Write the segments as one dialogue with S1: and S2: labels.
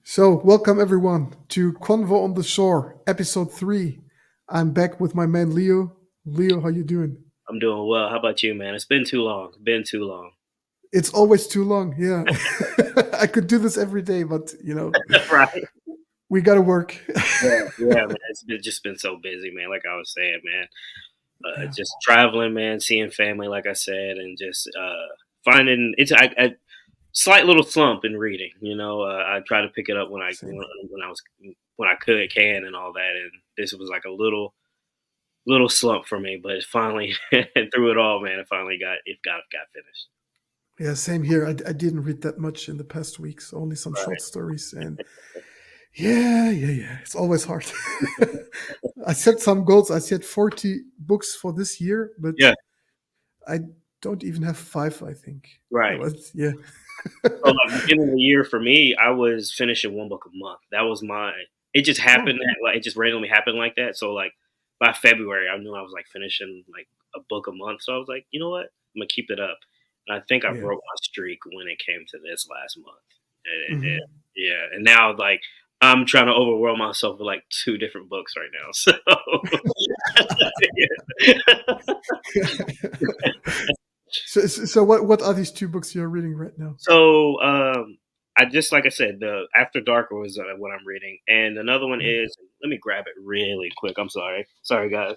S1: So, welcome everyone to Convo on the Shore, episode 3. I'm back with my man Leo. Leo, how you doing?
S2: I'm doing well. How about you, man? It's been too long. Been too long.
S1: It's always too long. Yeah. I could do this every day, but
S2: Right?
S1: we got to work.
S2: Yeah, man. Just been so busy, man. Like I was saying, man.
S1: Yeah.
S2: Just traveling, man. Seeing family, like I said, and just finding it's a slight little slump in reading. I try to pick it up
S1: Same.
S2: when I can, and all that. And this was like a little slump for me, but it finally through it all, man. It got finished.
S1: Yeah, same here. I didn't read that much in the past weeks, only some short
S2: Right.
S1: stories. And yeah. It's always hard. I set some goals. I set 40 books for this year, but
S2: Yeah.
S1: I don't even have five, I think.
S2: Right.
S1: But yeah.
S2: So, like, beginning of the year for me, I was finishing one book a month. That was my it just
S1: Oh,
S2: happened it just randomly happened like that. So, like, by February, I knew I was, like, finishing, like, a book a month. So I was like, "You know what? Imma keep it up." And I think I
S1: yeah.
S2: broke my streak when it came to this last month. And
S1: Hmm.
S2: yeah, and now, like, I'm trying to overwhelm myself with, like, 2 different books right now. So yeah.
S1: So what are these two books you're reading right now?
S2: So, I just like I said, the After Dark was what I'm reading, and another one
S1: Yeah.
S2: is. Let me grab it really quick. I'm sorry, guys.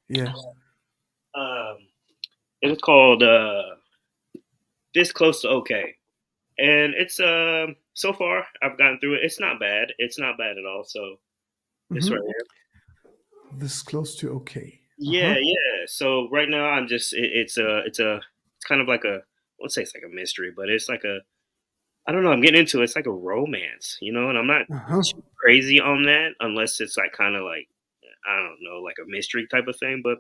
S1: Yeah.
S2: Um, it's called "This Close to Okay," and it's so far I've gotten through it. It's not bad. It's not bad at all. So this right
S1: Hmm.
S2: here.
S1: This close to okay.
S2: Yeah,
S1: Uh-huh.
S2: yeah. So right now I'm just it's kind of like a I won't say it's like a mystery, but it's like a I don't know. I'm getting into it. It's like a romance, and I'm not
S1: Uh-huh.
S2: too crazy on that unless it's like kind of like I don't know, like a mystery type of thing. But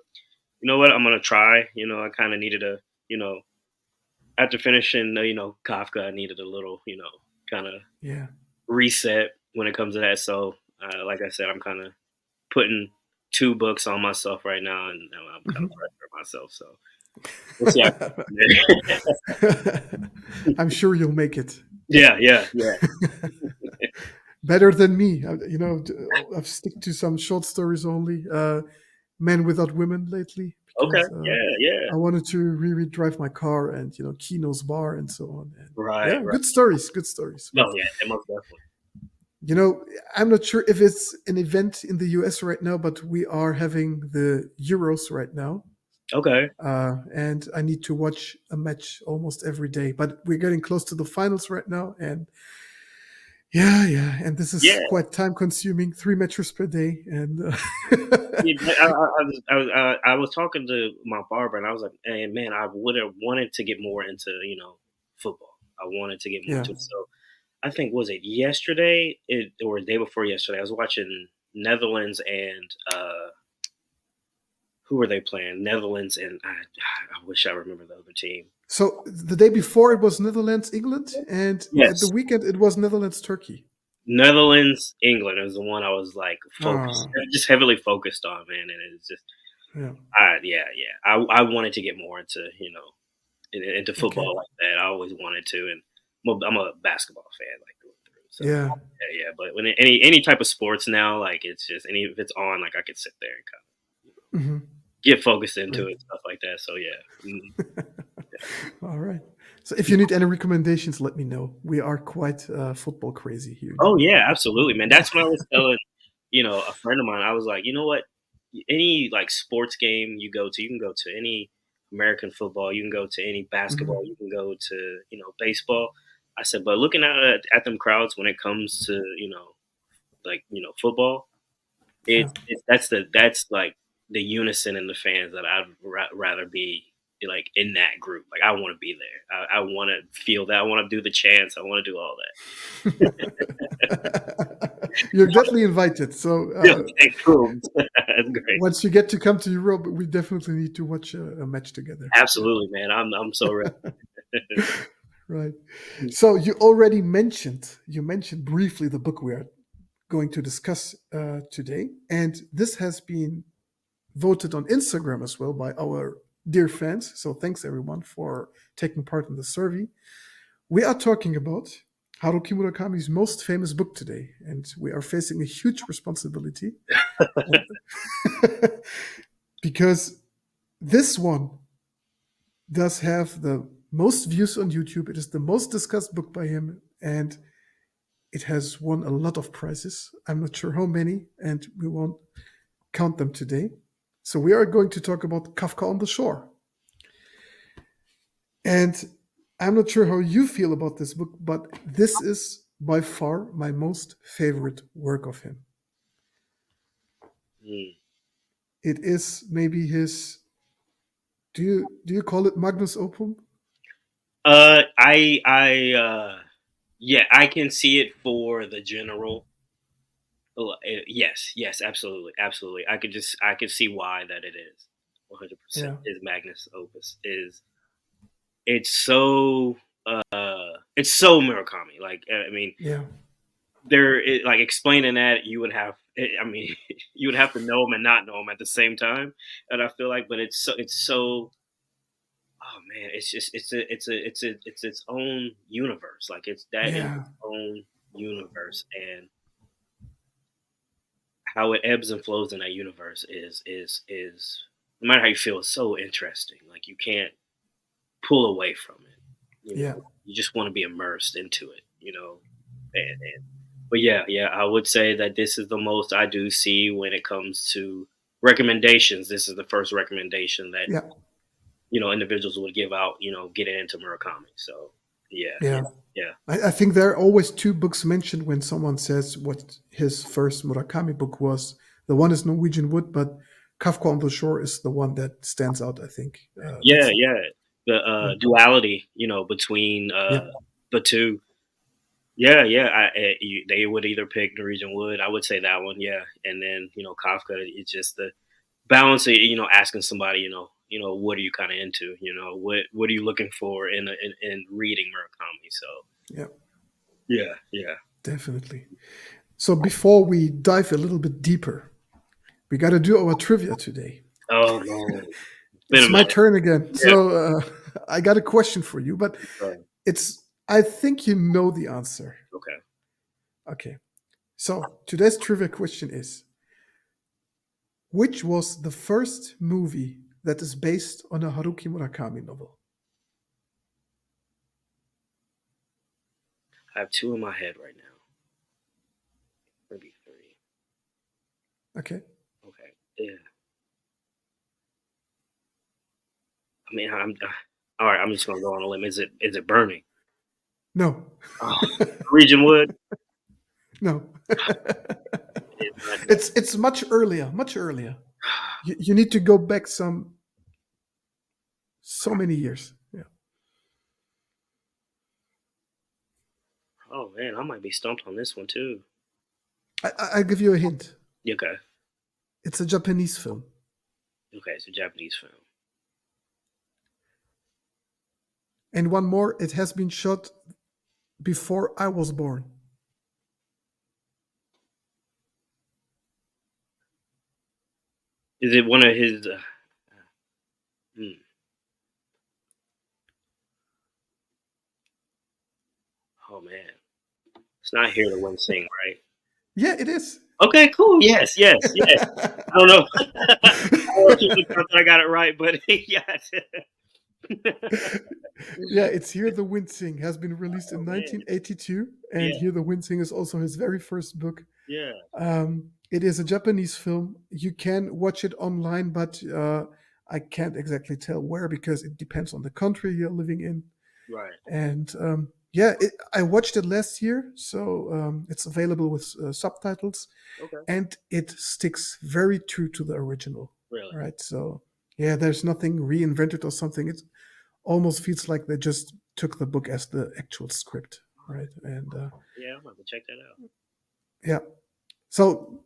S2: you know what? I'm gonna try. I kind of needed a you know after finishing Kafka, I needed a little kind of
S1: Yeah.
S2: reset when it comes to that. So like I said, I'm kind of putting 2 books on myself right now, and I'm kind of
S1: Hmm.
S2: pressuring myself. So we'll see. How
S1: I'm sure you'll make it.
S2: yeah.
S1: Better than me. I've stick to some short stories only. Men Without Women lately
S2: Okay.
S1: because
S2: Yeah.
S1: I wanted to really drive my car and Kino's bar and so on. And
S2: Right.
S1: yeah,
S2: Right.
S1: good stories, good stories.
S2: Oh
S1: But
S2: yeah. Most definitely.
S1: You know, I'm not sure if it's an event in the US right now, but we are having the Euros right now.
S2: Okay.
S1: And I need to watch a match almost every day. But we're getting close to the finals right now. And yeah. And this is
S2: Yeah.
S1: quite time consuming, 3 matches per day. And
S2: Yeah, I was talking to my barber, and I was like, "Hey, man, I would have wanted to get more into football. I wanted to get more
S1: yeah.
S2: into it." So I think was it yesterday or the day before yesterday? I was watching Netherlands and who were they playing? Netherlands and I wish I remember the other team.
S1: So the day before it was Netherlands, England. And at the
S2: Yes,
S1: weekend it was Netherlands, Turkey.
S2: Netherlands, England is the one I was like focused,
S1: Ah,
S2: just heavily focused on, man. And it's just,
S1: yeah.
S2: yeah. I wanted to get more into into
S1: Okay.
S2: football like that. I always wanted to, and I'm a basketball fan like through and through. So
S1: Yeah.
S2: yeah. But when any type of sports now, like it's just any if it's on, like I could sit there and kind of
S1: Hmm.
S2: get focused into
S1: Great.
S2: it, stuff like that. So yeah.
S1: All right. So if you need any recommendations, let me know. We are quite football crazy here in
S2: Oh
S1: Europe.
S2: yeah, absolutely, man. That's what I was telling a friend of mine. I was like, you know what? Any like sports game you go to, you can go to any American football, you can go to any
S1: Hmm.
S2: basketball, you can go to baseball. I said, but looking at them crowds when it comes to like football,
S1: Yeah.
S2: that's like the unison in the fans that I'd rather be like in that group. Like I want to be there. I want to feel that. I want to do the chants. I want to do all
S1: You're definitely invited. So
S2: that. Okay, cool. That's great.
S1: once you get to come to Europe, we definitely need to watch a match together. Yeah.
S2: Absolutely, man. I'm so ready.
S1: Right. So you mentioned briefly the book we are going to discuss today, and this has been voted on Instagram as well by our dear fans. So thanks everyone for taking part in the survey. We are talking about Haruki Murakami's most famous book today, and we are facing a huge responsibility. And because this one does have the most views on YouTube. It is the most discussed book by him, and it has won a lot of prizes. I'm not sure how many, and we won't count them today. So we are going to talk about Kafka on the Shore. And I'm not sure how you feel about this book, but this is by far my most favorite work of him.
S2: Mm.
S1: It is maybe his, do you call it Magnus Opum?
S2: Yeah, I can see it for the general. Yes, yes, absolutely, absolutely. I could see why that it is 100%.
S1: Yeah,
S2: His Magnus Opus is it's so it's so Murakami. Like I mean,
S1: yeah,
S2: like explaining that you would have. I mean, you would have to know him and not know him at the same time. And I feel like, but it's so. Oh man, it's just it's its own universe. Like that is
S1: yeah,
S2: its own universe, and how it ebbs and flows in that universe is no matter how you feel, it's so interesting. Like you can't pull away from it. You
S1: yeah,
S2: know, you just want to be immersed into it. You know, and but yeah, yeah, I would say that this is the most I do see when it comes to recommendations. This is the first recommendation that
S1: yeah,
S2: individuals would give out. Getting into Murakami. So yeah, yeah,
S1: yeah.
S2: yeah,
S1: I think there are always two books mentioned when someone says what his first Murakami book was. The one is Norwegian Wood, but Kafka on the Shore is the one that stands out, I think.
S2: yeah,
S1: That's
S2: yeah. The
S1: yeah,
S2: duality, between
S1: yeah,
S2: the two. Yeah, yeah. They would either pick Norwegian Wood. I would say that one, yeah. And then Kafka. It's just the balance of asking somebody, what are you kind of into? What are you looking for in reading Murakami? So
S1: yeah,
S2: yeah, yeah.
S1: definitely. So before we dive a little bit deeper, we got to do our trivia today.
S2: Oh man, it's been a
S1: It's my
S2: minute.
S1: turn again.
S2: Yeah.
S1: So I got a question for you, but
S2: Uh,
S1: I think you know the answer.
S2: okay.
S1: Okay. So today's trivia question is: which was the first movie that is based on a Haruki Murakami novel?
S2: I have two in my head right now. Maybe three.
S1: Okay.
S2: Okay. Yeah. I mean, all right. I'm just gonna go on a limb. Is it Burning?
S1: No.
S2: Oh, Region Wood.
S1: No.
S2: It's not that.
S1: It's much earlier, much earlier. You need to go back so many years. Yeah.
S2: Oh man, I might be stumped on this one too.
S1: I'll give you a hint.
S2: Okay.
S1: It's a Japanese film.
S2: Okay, it's a Japanese film.
S1: And one more, it has been shot before I was born.
S2: Is it one of his? Hmm. Oh man, it's not Hear the Wind Sing, right?
S1: Yeah, it is.
S2: Okay, cool. Yes, yes, yes. I don't know. I don't know if I got it right, but yes.
S1: Yeah, it's Hear the Wind Sing has been released
S2: Oh
S1: in
S2: man.
S1: 1982, and
S2: Yeah,
S1: Hear the Wind Sing is also his very first book.
S2: yeah.
S1: It is a Japanese film. You can watch it online, but I can't exactly tell where because it depends on the country you're living in.
S2: Right.
S1: And yeah, I watched it last year, so it's available with subtitles,
S2: Okay.
S1: and it sticks very true to the original.
S2: Really.
S1: Right, so yeah, there's nothing reinvented or something. It almost feels like they just took the book as the actual script, right? And
S2: Yeah, I'm gonna have to check that out.
S1: yeah, so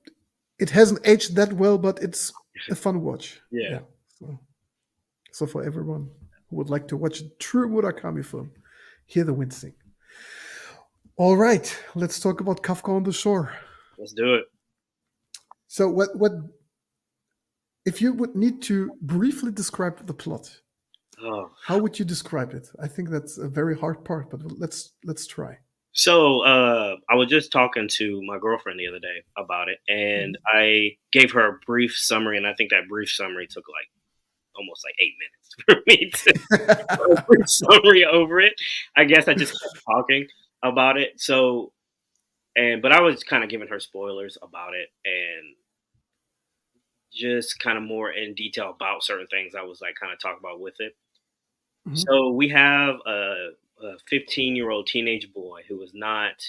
S1: it hasn't aged that well, but it's a fun watch.
S2: Yeah.
S1: Yeah, so for everyone who would like to watch a true Murakami film, Hear the Wind Sing. All right, let's talk about Kafka on the Shore.
S2: Let's do it.
S1: So, what if you would need to briefly describe the plot?
S2: Oh,
S1: How would you describe it? I think that's a very hard part, but let's try.
S2: So I was just talking to my girlfriend the other day about it, and
S1: Mhm.
S2: I gave her a brief summary, and I think that brief summary took like almost like 8 minutes for me to a brief summary over it. I guess I just kept talking about it. So but I was kind of giving her spoilers about it, and just kind of more in detail about certain things I was like kind of talking about with it.
S1: Mhm.
S2: So we have a 15-year-old teenage boy who is not.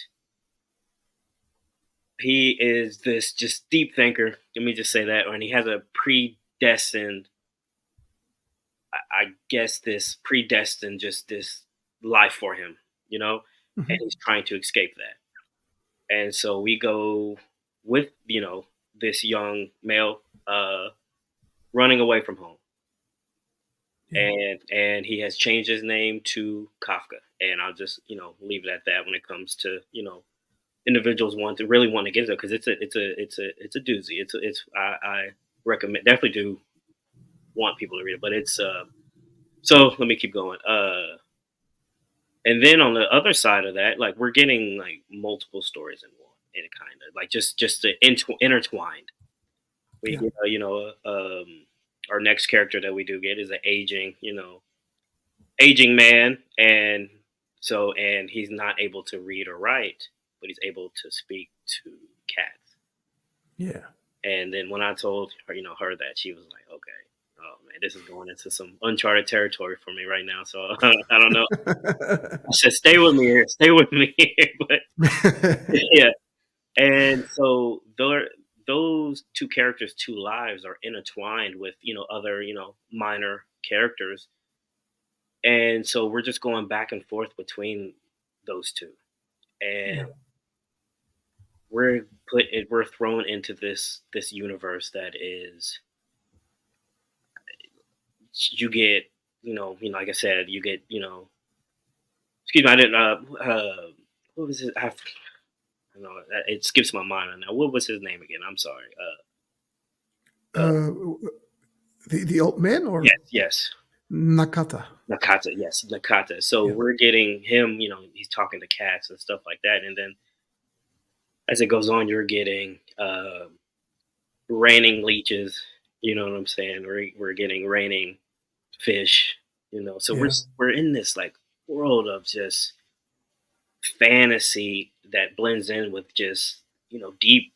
S2: He is this just deep thinker. Let me just say that, and he has a predestined. I guess this predestined just this life for him, you know, and
S1: Mhm.
S2: he's trying to escape that. And so we go with this young male running away from home,
S1: Yeah.
S2: and he has changed his name to Kafka. And I'll just leave it at that when it comes to individuals want to get it, because it's a doozy. I recommend, definitely do want people to read it, but it's so let me keep going. And then on the other side of that, like we're getting like multiple stories in one, and kind of like just intertwined. We
S1: Yeah.
S2: get our next character that we do get is an aging man, and he's not able to read or write, but he's able to speak to cats.
S1: Yeah.
S2: And then when I told her, her that, she was like, "Okay, oh man, this is going into some uncharted territory for me right now." So I don't know. I said, "Stay with me here, stay with me here." But yeah, and so those two characters' two lives are intertwined with other minor characters, and so we're just going back and forth between those two,
S1: Yeah.
S2: and we're thrown into this universe that is, you get like I said, you get excuse me, I didn't what was it, know it skips my mind right now. What was his name again? I'm sorry.
S1: Uh, the old man or
S2: Yes,
S1: Nakata?
S2: Nakata. Yes, Nakata. So
S1: Yeah.
S2: we're getting him. He's talking to cats and stuff like that, and then as it goes on, you're getting raining leeches. You know what I'm saying? We're getting raining fish. So
S1: Yeah.
S2: we're in this like world of just fantasy that blends in with just deep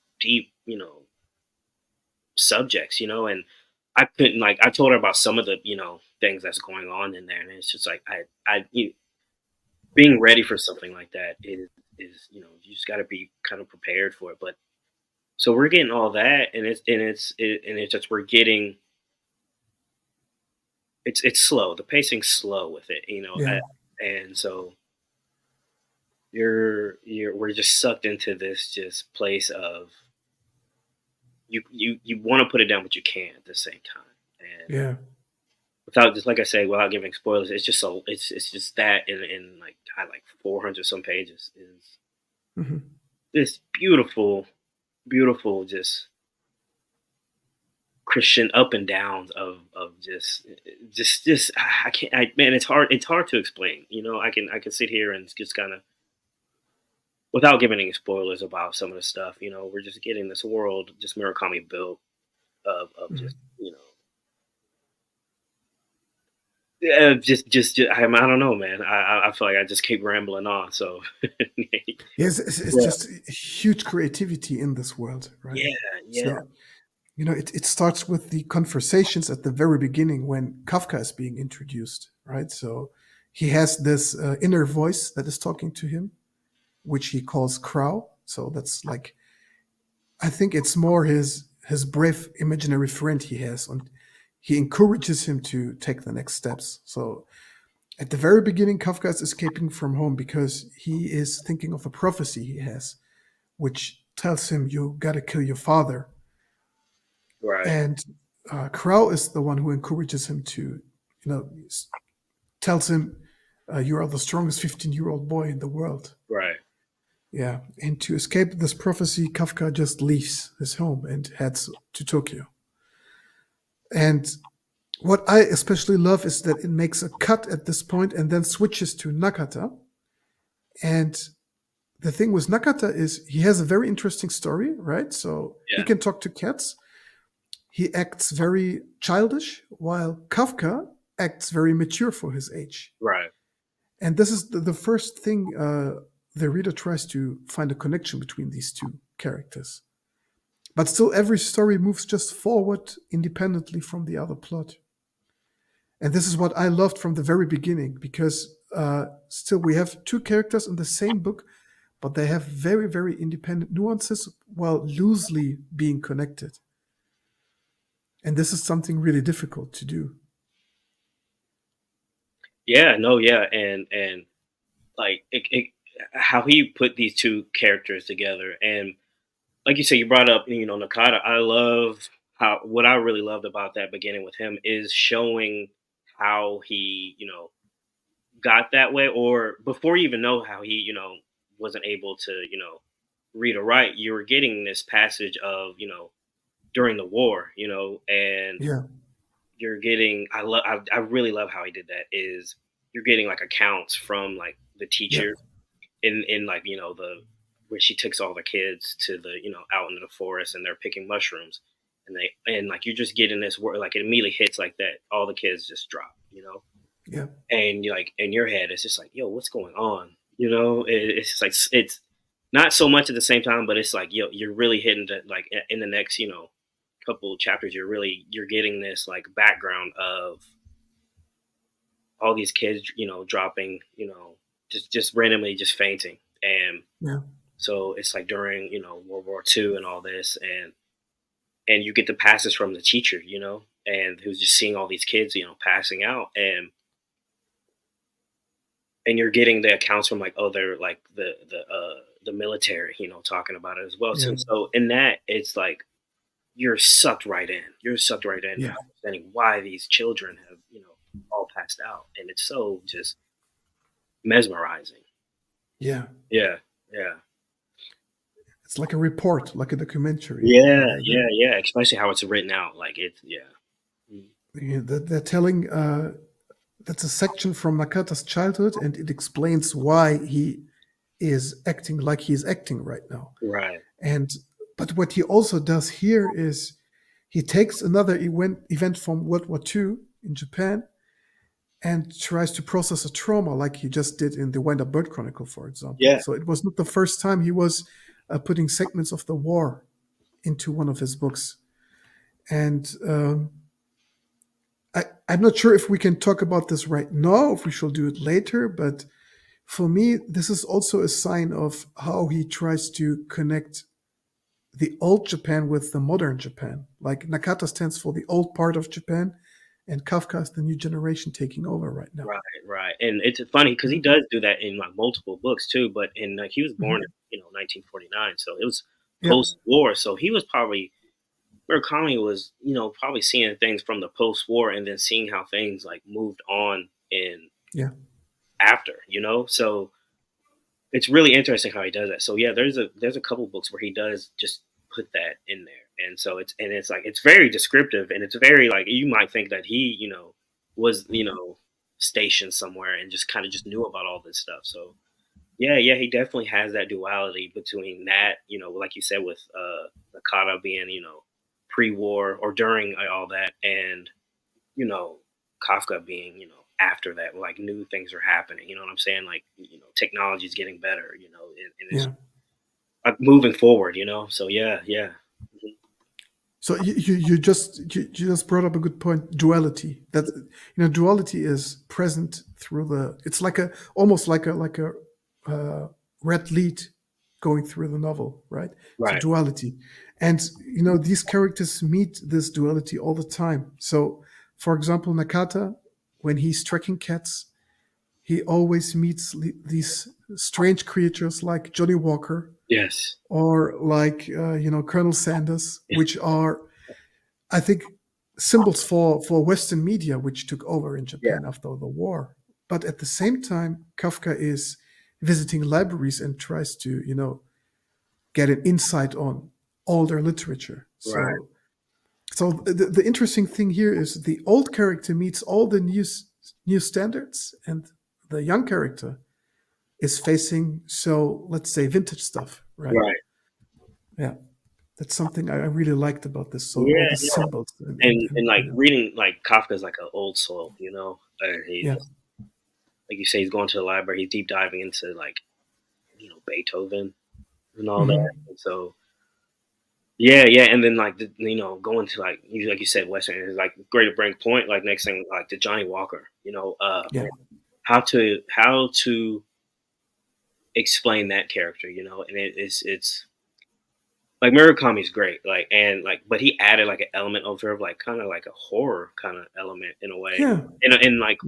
S2: subjects. And I couldn't, like, I told her about some of the things that's going on in there, and it's just like being ready for something like that is you just got to be kind of prepared for it. But so we're getting all that, and it's just we're getting, it's slow. The pacing's slow with it,
S1: Yeah.
S2: and so we're just sucked into this just place of, you want to put it down, but you can't at the same time. And
S1: Yeah.
S2: without, just like I say, without giving spoilers, it's just so it's just that in like, God, like 400 some pages is
S1: Mhm.
S2: this beautiful just Christian up and downs of just I can't, man, it's hard to explain. I can sit here and just kind of, without giving any spoilers about some of the stuff. We're just getting this world just Murakami built of
S1: Mhm.
S2: just yeah, just I don't know, man. I feel like I just keep rambling on. So
S1: Yes, it's
S2: yeah,
S1: just huge creativity in this world, right?
S2: yeah, yeah,
S1: So, it starts with the conversations at the very beginning when Kafka is being introduced, right? So he has this inner voice that is talking to him, which he calls Crow. So that's like, I think it's more his brave imaginary friend he has, and he encourages him to take the next steps. So at the very beginning, Kafka is escaping from home because he is thinking of a prophecy he has, which tells him you gotta kill your father.
S2: right,
S1: And Crow is the one who encourages him to, tells him, "You are the strongest 15-year-old boy in the world."
S2: right,
S1: Yeah, and to escape this prophecy, Kafka just leaves his home and heads to Tokyo. And what I especially love is that it makes a cut at this point and then switches to Nakata. And the thing with Nakata is he has a very interesting story, right? So he
S2: Yeah.
S1: can talk to cats. He acts very childish, while Kafka acts very mature for his age.
S2: Right.
S1: And this is the first thing the reader tries to find a connection between these two characters. But still, every story moves just forward independently from the other plot. And this is what I loved from the very beginning because still we have two characters in the same book, but they have very, very independent nuances while loosely being connected. And this is something really difficult to do.
S2: Yeah. No. Yeah. And like how he put these two characters together, and like you said, you brought up Nakata. I love how what I really loved about that beginning with him is showing how he got that way, or before you even know how he wasn't able to read or write. You were getting this passage of during the war, and
S1: Yeah,
S2: you're getting I really love how he did that. Is you're getting like accounts from like the
S1: yeah,
S2: teacher in like the where she takes all the kids to the out into the forest and they're picking mushrooms, and like you're just getting this word, like it immediately hits like that, all the kids just drop,
S1: yeah,
S2: and you're like in your head it's just like, yo, what's going on, it's just like it's not so much at the same time, but it's like, yo, you're really hitting the, like in the next couple of chapters, you're getting this like background of all these kids dropping, just randomly just fainting, and
S1: yeah,
S2: so it's like during World War II and all this, and you get the passes from the teacher, and who's just seeing all these kids passing out, and you're getting the accounts from like, oh, they're like the military talking about it as well.
S1: yeah,
S2: So in that, it's like you're sucked right in
S1: yeah,
S2: understanding why these children have all passed out, and it's so just mesmerizing.
S1: yeah.
S2: Yeah, yeah.
S1: It's like a report, like a documentary.
S2: Yeah, yeah, yeah. Especially how it's written out. Like it's yeah. Mm.
S1: They're telling that's a section from Nakata's childhood, and it explains why he is acting like he is acting right now.
S2: Right.
S1: And but what he also does here is he takes another event from World War II in Japan and tries to process a trauma like he just did in the Wind Up Bird Chronicle, for example.
S2: Yeah.
S1: So it was not the first time he was putting segments of the war into one of his books. And I'm not sure if we can talk about this right now, if we shall do it later, but for me, this is also a sign of how he tries to connect the old Japan with the modern Japan. Like Nakata stands for the old part of Japan, and Kafka is the new generation taking over right now.
S2: Right. Right. And it's funny because he does do that in like multiple books too. But in like he was born
S1: Mhm.
S2: in 1949, so it was
S1: Yeah,
S2: post war. So he was probably Murakami was probably seeing things from the post war and then seeing how things like moved on in
S1: yeah,
S2: after. So it's really interesting how he does that. So yeah, there's a couple books where he does just put that in there, and so it's like it's very descriptive, and it's very like you might think that he was stationed somewhere and just kind of just knew about all this stuff. So yeah, yeah, he definitely has that duality between that, like you said with Nakata being pre-war or during all that, and you know, Kafka being, after that, like new things are happening. You know what I'm saying? Like, technology is getting better, and it's
S1: yeah.
S2: like moving forward, So yeah, yeah. Mhm.
S1: So you just brought up a good point. Duality. That duality is present through the. It's like a almost like a red lead going through the novel, right? So
S2: Right.
S1: duality, and these characters meet this duality all the time. So, for example, Nakata, when he's tracking cats, he always meets these strange creatures like Johnny Walker
S2: Yes.
S1: or like Colonel Sanders, which are, I think, symbols for Western media, which took over in
S2: Yeah.
S1: Japan after the war. But at the same time, Kafka is visiting libraries and tries to get an insight on older literature.
S2: Right.
S1: So the interesting thing here is the old character meets all the new standards, and the young character is facing, so let's say vintage stuff, right?
S2: Right.
S1: Yeah, that's something I really liked about this. So all
S2: Yeah,
S1: the
S2: yeah.
S1: symbols and
S2: And like reading like Kafka's like an old soul, you know. He's
S1: yeah.
S2: like you say, he's going to the library. He's deep diving into like Beethoven and all that.
S1: Hmm.
S2: And so yeah, yeah. And then like going to like you said, Western is like great to bring point. Like next thing like the Johnny Walker,
S1: Yeah,
S2: man, how to explain that character, and it's like Murakami's great, like and like, but he added like an element over of like kind of like a horror kind of element in a way,
S1: yeah,
S2: in like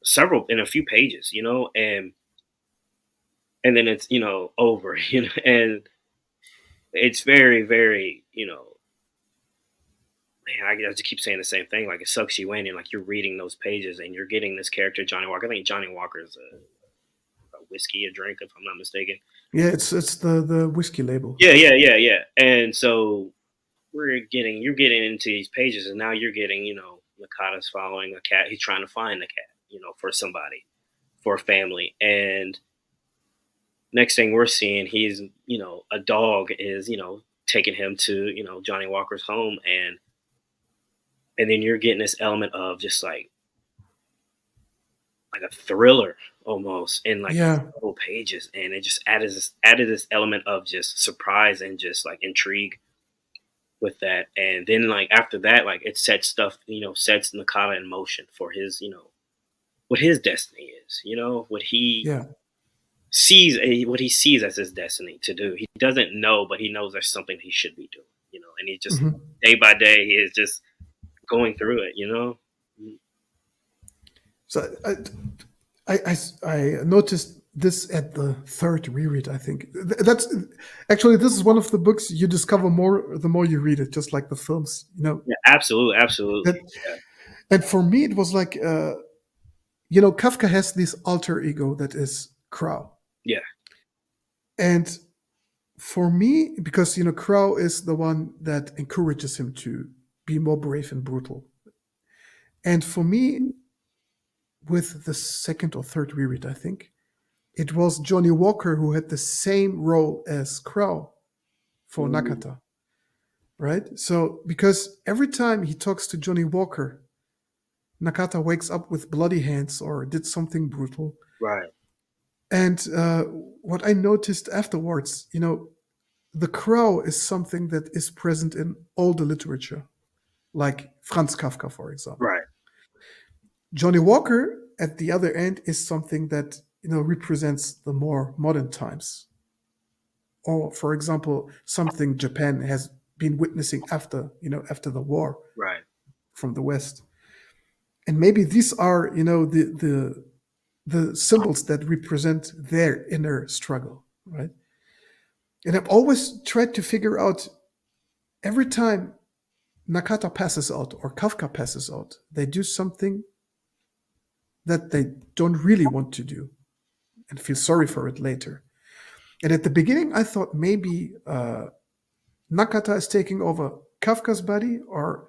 S2: several in a few pages, and then it's over, and it's very very man, I just keep saying the same thing. Like it sucks you in, and like you're reading those pages, and you're getting this character Johnny Walker. I think Johnny Walker is a whiskey, a drink, if I'm not mistaken.
S1: yeah. It's the whiskey label.
S2: Yeah, yeah, yeah, yeah. And so you're getting into these pages, and now you're getting Nakata's following a cat. He's trying to find the cat, for somebody, for a family, and next thing we're seeing, he's a dog is taking him to Johnny Walker's home, and then you're getting this element of just like a thriller almost in like
S1: Yeah.
S2: couple pages, and it just added this element of just surprise and just like intrigue with that. And then like after that, like it sets stuff, sets Nakata in motion for his what his destiny is, what he
S1: Yeah.
S2: what he sees as his destiny to do. He doesn't know, but he knows there's something he should be doing, and he just
S1: Hmm.
S2: day by day he is just going through it.
S1: So I noticed this at the third reread. I think that's actually this is one of the books you discover more the more you read it, just like the films.
S2: Yeah, absolutely, absolutely.
S1: That, and for me, it was like Kafka has this alter ego that is Crow,
S2: Yeah,
S1: and for me, because Crow is the one that encourages him to be more brave and brutal, and for me, with the second or third reread, I think it was Johnny Walker who had the same role as Crow for
S2: mm,
S1: Nakata, right? So because every time he talks to Johnny Walker, Nakata wakes up with bloody hands or did something brutal.
S2: right,
S1: And what I noticed afterwards, the Crow is something that is present in all the literature, like Franz Kafka, for example.
S2: right,
S1: Johnny Walker, at the other end, is something that represents the more modern times, or for example, something Japan has been witnessing after the war
S2: right.
S1: from the West. And maybe these are the symbols that represent their inner struggle, right? And I've always tried to figure out every time Nakata passes out or Kafka passes out, they do something that they don't really want to do and feel sorry for it later. And at the beginning, I thought maybe Nakata is taking over Kafka's body or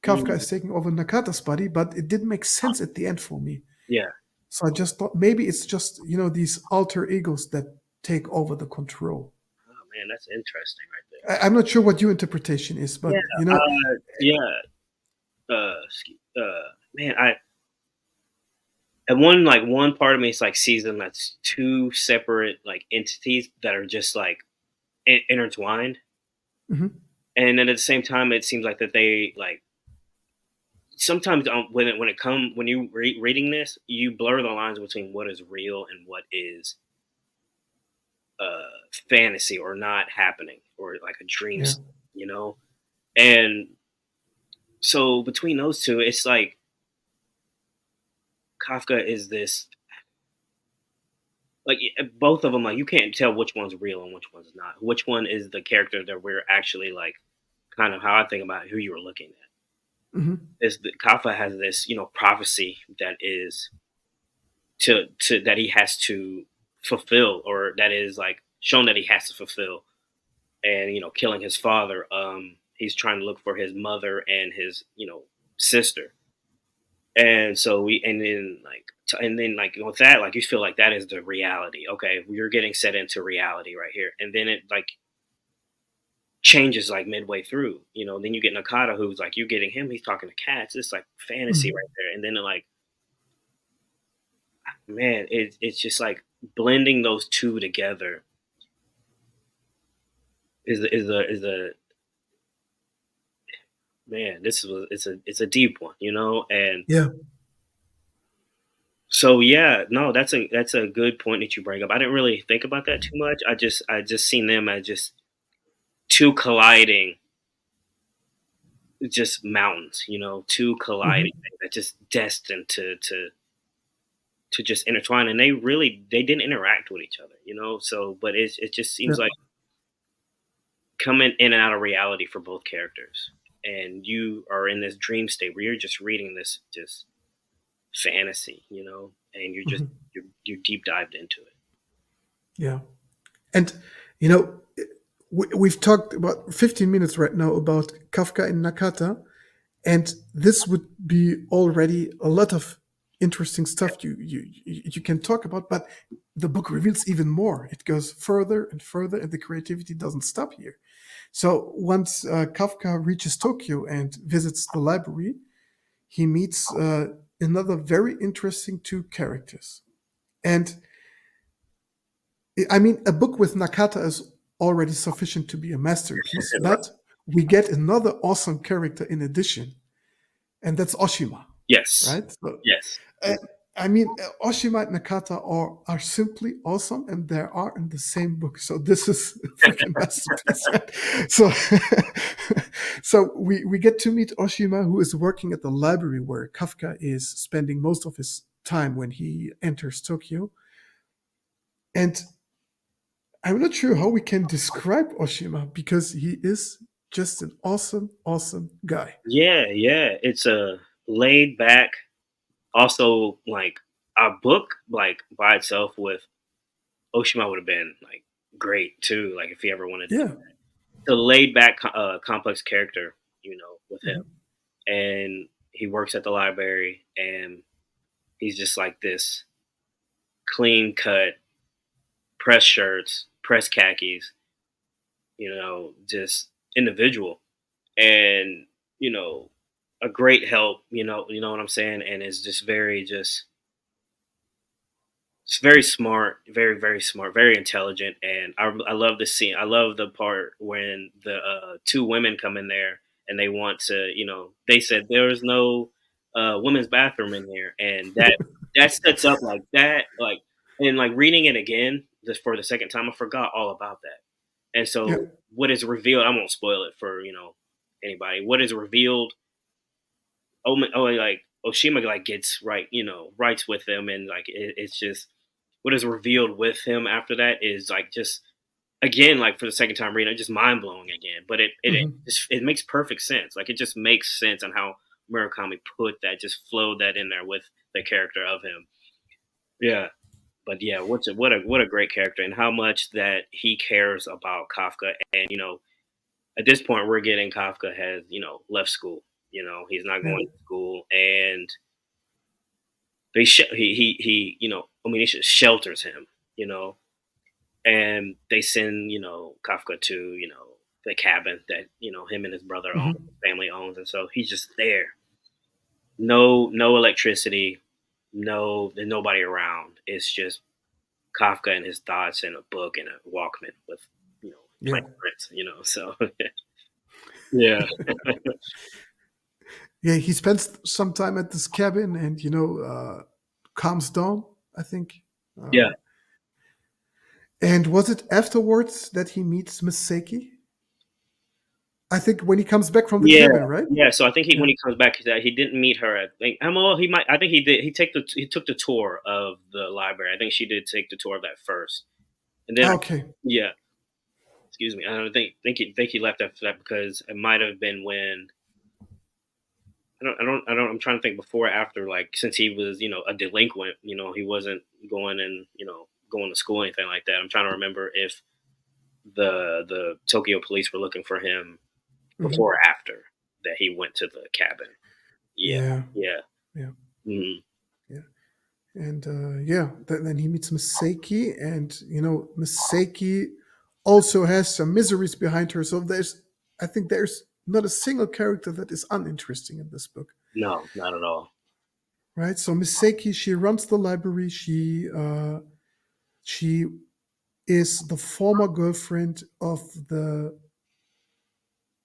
S1: Kafka
S2: Mm,
S1: is taking over Nakata's body, but it didn't make sense at the end for me.
S2: yeah.
S1: So I just thought maybe it's just, these alter egos that take over the control.
S2: Oh man, that's interesting right there.
S1: I'm not sure what your interpretation is,
S2: Yeah,
S1: but
S2: yeah. Man, I and one part of me is like sees them as two separate like entities that are just like intertwined,
S1: mhm,
S2: and then at the same time, it seems like that they like sometimes when you reading this, you blur the lines between what is real and what is fantasy or not happening or like a dream,
S1: yeah,
S2: you know. And so between those two, it's like Kafka is this like both of them like you can't tell which one's real and which one's not. Which one is the character that we're actually like kind of how I think about who you were looking at.
S1: mhm,
S2: Is that Kafka has this prophecy that is to that he has to fulfill or that is like shown that he has to fulfill and killing his father he's trying to look for his mother and his sister and so we and then like And then like with that, like you feel like that is the reality. Okay, you're getting set into reality right here, and then it like changes like midway through. Then you get Nakata, who's like you getting him. He's talking to cats. It's like fantasy
S1: Mhm.
S2: right there, and then like man, it's just like blending those two together is a man. It's a deep one, and
S1: Yeah.
S2: so yeah, no, that's a good point that you bring up. I didn't really think about that too much. I just seen them as just two colliding, just mountains, two colliding
S1: Mhm.
S2: things that just destined to just intertwine, and they didn't interact with each other, So, but it just
S1: Yeah.
S2: seems like coming in and out of reality for both characters, and you are in this dream state where you're just reading this just fantasy, and
S1: Mhm.
S2: you're deep dived into it.
S1: Yeah. And you know, we've talked about 15 minutes right now about Kafka and Nakata, and this would be already a lot of interesting stuff you can talk about. But the book reveals even more. It goes further and further, and the creativity doesn't stop here. So once Kafka reaches Tokyo and visits the library, he meets another very interesting two characters. And I mean, a book with Nakata is already sufficient to be a masterpiece,
S2: Right.
S1: but we get another awesome character in addition, and that's Oshima,
S2: Yes.
S1: right? So,
S2: Yes.
S1: uh, I mean, Oshima and Nakata are simply awesome, and they are in the same book. So this is a freaking masterpiece, right? So, so we get to meet Oshima, who is working at the library where Kafka is spending most of his time when he enters Tokyo, and I'm not sure how we can describe Oshima because he is just an awesome, awesome guy.
S2: Yeah, yeah. It's a laid back, also like a book like by itself with Oshima would have been like great too. Like if he ever wanted to do
S1: Yeah.
S2: that. It's a laid back, complex character, with him,
S1: Mhm.
S2: and he works at the library, and he's just like this clean cut, press shirts, press khakis, just individual, and you know, a great help. You know what I'm saying, and it's just it's very smart, very very smart, very intelligent, and I love the scene. I love the part when the two women come in there and they want to, they said there is no women's bathroom in here, and that sets up like that, like and like reading it again just for the second time, I forgot all about that. And
S1: Yeah.
S2: so what is revealed, I won't spoil it for anybody. What is revealed, like Oshima like gets right, rights with them, and like it's just what is revealed with him after that is like just again like for the second time reading it, just mind blowing again. But
S1: Mhm.
S2: it makes perfect sense. Like it just makes sense on how Murakami put that, just flowed that in there with the character of him. Yeah. But yeah, what a great character, and how much that he cares about Kafka. And at this point we're getting Kafka has left school. He's not
S1: Yeah.
S2: going to school, and he I mean he shelters him, you know, and they send Kafka to the cabin that him and his brother own,
S1: Mhm.
S2: family owns, and so he's just there. No electricity, there's nobody around. It's just Kafka and his thoughts and a book and a Walkman with
S1: Yeah.
S2: playing Prince, so yeah.
S1: Yeah. He spends some time at this cabin and calms down. I think.
S2: Yeah.
S1: Uh, and was it afterwards that he meets Miss Seiki? I think when he comes back from the
S2: Yeah,
S1: cabin, right?
S2: yeah. So I think
S1: Yeah.
S2: when he comes back, he didn't meet her. I think well, he might. I think he did. He took the tour of the library. I think she did take the tour of that first, and then
S1: Okay.
S2: yeah. Excuse me. I don't think he left after that because it might have been when I'm trying to think before or after, like since he was a delinquent. He wasn't going and going to school or anything like that. I'm trying to remember if the Tokyo police were looking for him
S1: Mhm.
S2: before or after that he went to the cabin. Yeah,
S1: Yeah.
S2: yeah.
S1: Yeah.
S2: Mhm.
S1: Yeah. And yeah, then he meets Misaki, and Misaki also has some miseries behind her. So I think there's not a single character that is uninteresting in this book,
S2: No, not at all.
S1: right? So Misaki, she runs the library. She is the former girlfriend of the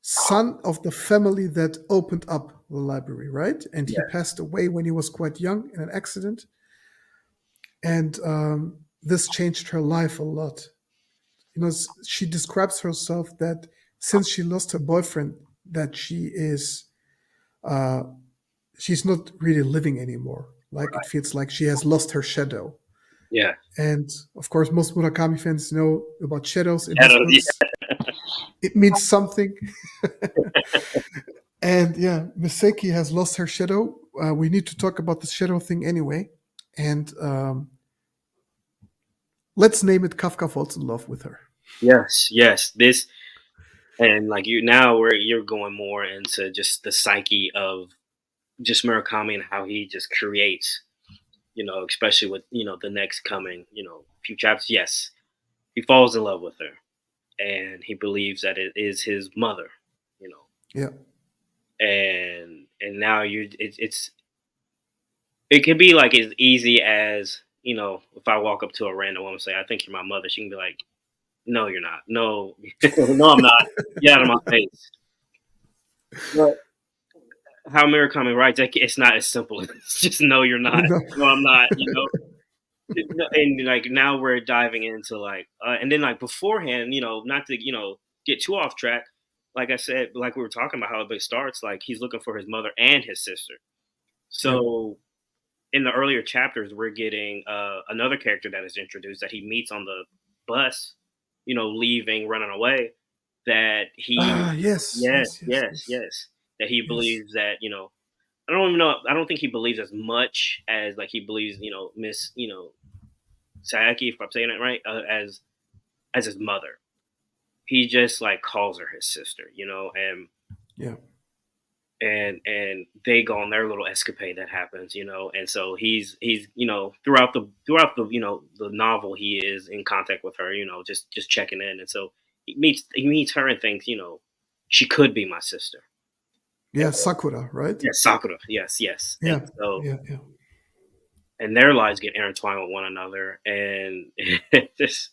S1: son of the family that opened up the library, right? And he
S2: Yeah,
S1: passed away when he was quite young in an accident, and this changed her life a lot. She describes herself that since she lost her boyfriend, that uh, she's not really living anymore. Like it
S2: right.
S1: feels like she has lost her shadow.
S2: Yeah,
S1: And of course, most Murakami fans know about shadows in his
S2: shadows.
S1: books. It means something. And yeah, Miseki has lost her shadow. We need to talk about the shadow thing anyway. And let's name it Kafka Falls in Love with Her.
S2: Yes, yes. This and like you now, where you're going more into just the psyche of just Murakami and how he just creates. Especially with the next coming few chapters. Yes, he falls in love with her, and he believes that it is his mother. You know,
S1: Yeah.
S2: and now it can be like as easy as if I walk up to a random woman and say I think you're my mother, she can be like, no, you're not. No, no, I'm not. Get out of my face. But how Murakami writes, like, it's not as simple as just no, you're not.
S1: No.
S2: No, I'm not. No, and like now we're diving into like, and then like beforehand, not to get too off track. Like I said, like we were talking about how it starts, like he's looking for his mother and his sister.
S1: Yeah.
S2: So in the earlier chapters, we're getting another character that is introduced that he meets on the bus, leaving, running away. That he,
S1: Ah, yes,
S2: yes,
S1: yes, yes,
S2: yes,
S1: yes,
S2: yes, that he
S1: yes.
S2: believes that I don't even know. I don't think he believes as much as like he believes, Miss, Sayaki, if I'm saying it right, as his mother. He just like calls her his sister,
S1: Yeah.
S2: and they go on their little escapade that happens, and so he's throughout the the novel he is in contact with her, just checking in, and so he meets her and thinks, she could be my sister.
S1: Yeah, Sakura, right?
S2: Yes, Sakura. Yes, yes, and
S1: Yeah.
S2: so
S1: Yeah, yeah.
S2: and their lives get intertwined with one another, and just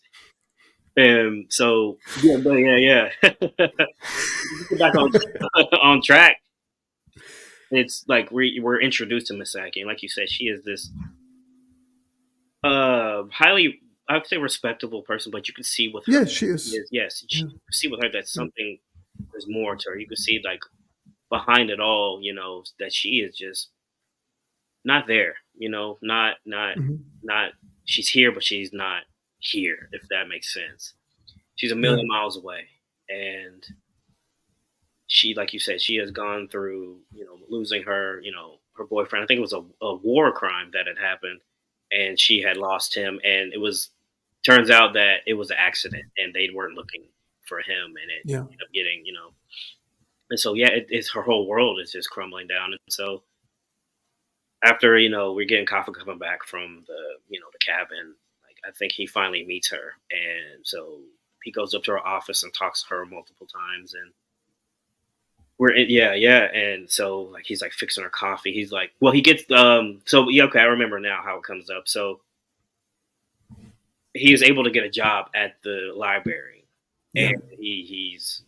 S2: so yeah, but yeah, yeah. Get back on on track. It's like we're introduced to Misaki, and like you said, she is this highly, I would say, respectable person. But you can see with her,
S1: Yeah, she
S2: she
S1: is.
S2: is, yes,
S1: Yeah.
S2: you can see with her that
S1: Yeah.
S2: something there's more to her. You can see like behind it all, that she is just not there.
S1: Mhm.
S2: Not she's here, but she's not here. If that makes sense, she's a
S1: Yeah.
S2: million miles away, and she, like you said, she has gone through, losing her, her boyfriend. I think it was a war crime that had happened, and she had lost him. And it was turns out that it was an accident, and they weren't looking for him, and it
S1: Yeah.
S2: ended up getting, And so yeah, it's her whole world is just crumbling down. And so after we're getting Kafka coming back from the cabin, like I think he finally meets her, and so he goes up to her office and talks to her multiple times, and yeah, yeah, and so like he's like fixing her coffee. He's like, well, he gets so yeah, okay, I remember now how it comes up. So he is able to get a job at the library,
S1: Yeah.
S2: and he's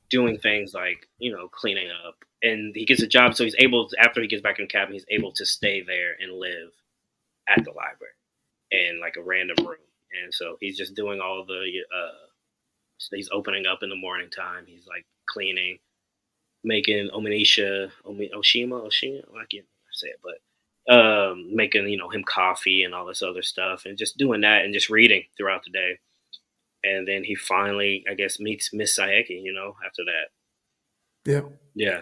S2: doing things like cleaning up, and he gets a job. So he's able to, after he gets back in the cabin, he's able to stay there and live at the library in like a random room. And so he's just doing all the so he's opening up in the morning time. He's like cleaning, making Oshima, I can't say it, but making him coffee and all this other stuff, and just doing that and just reading throughout the day. And then he finally, I guess, meets Miss Sayeki. After that,
S1: Yeah.
S2: yeah,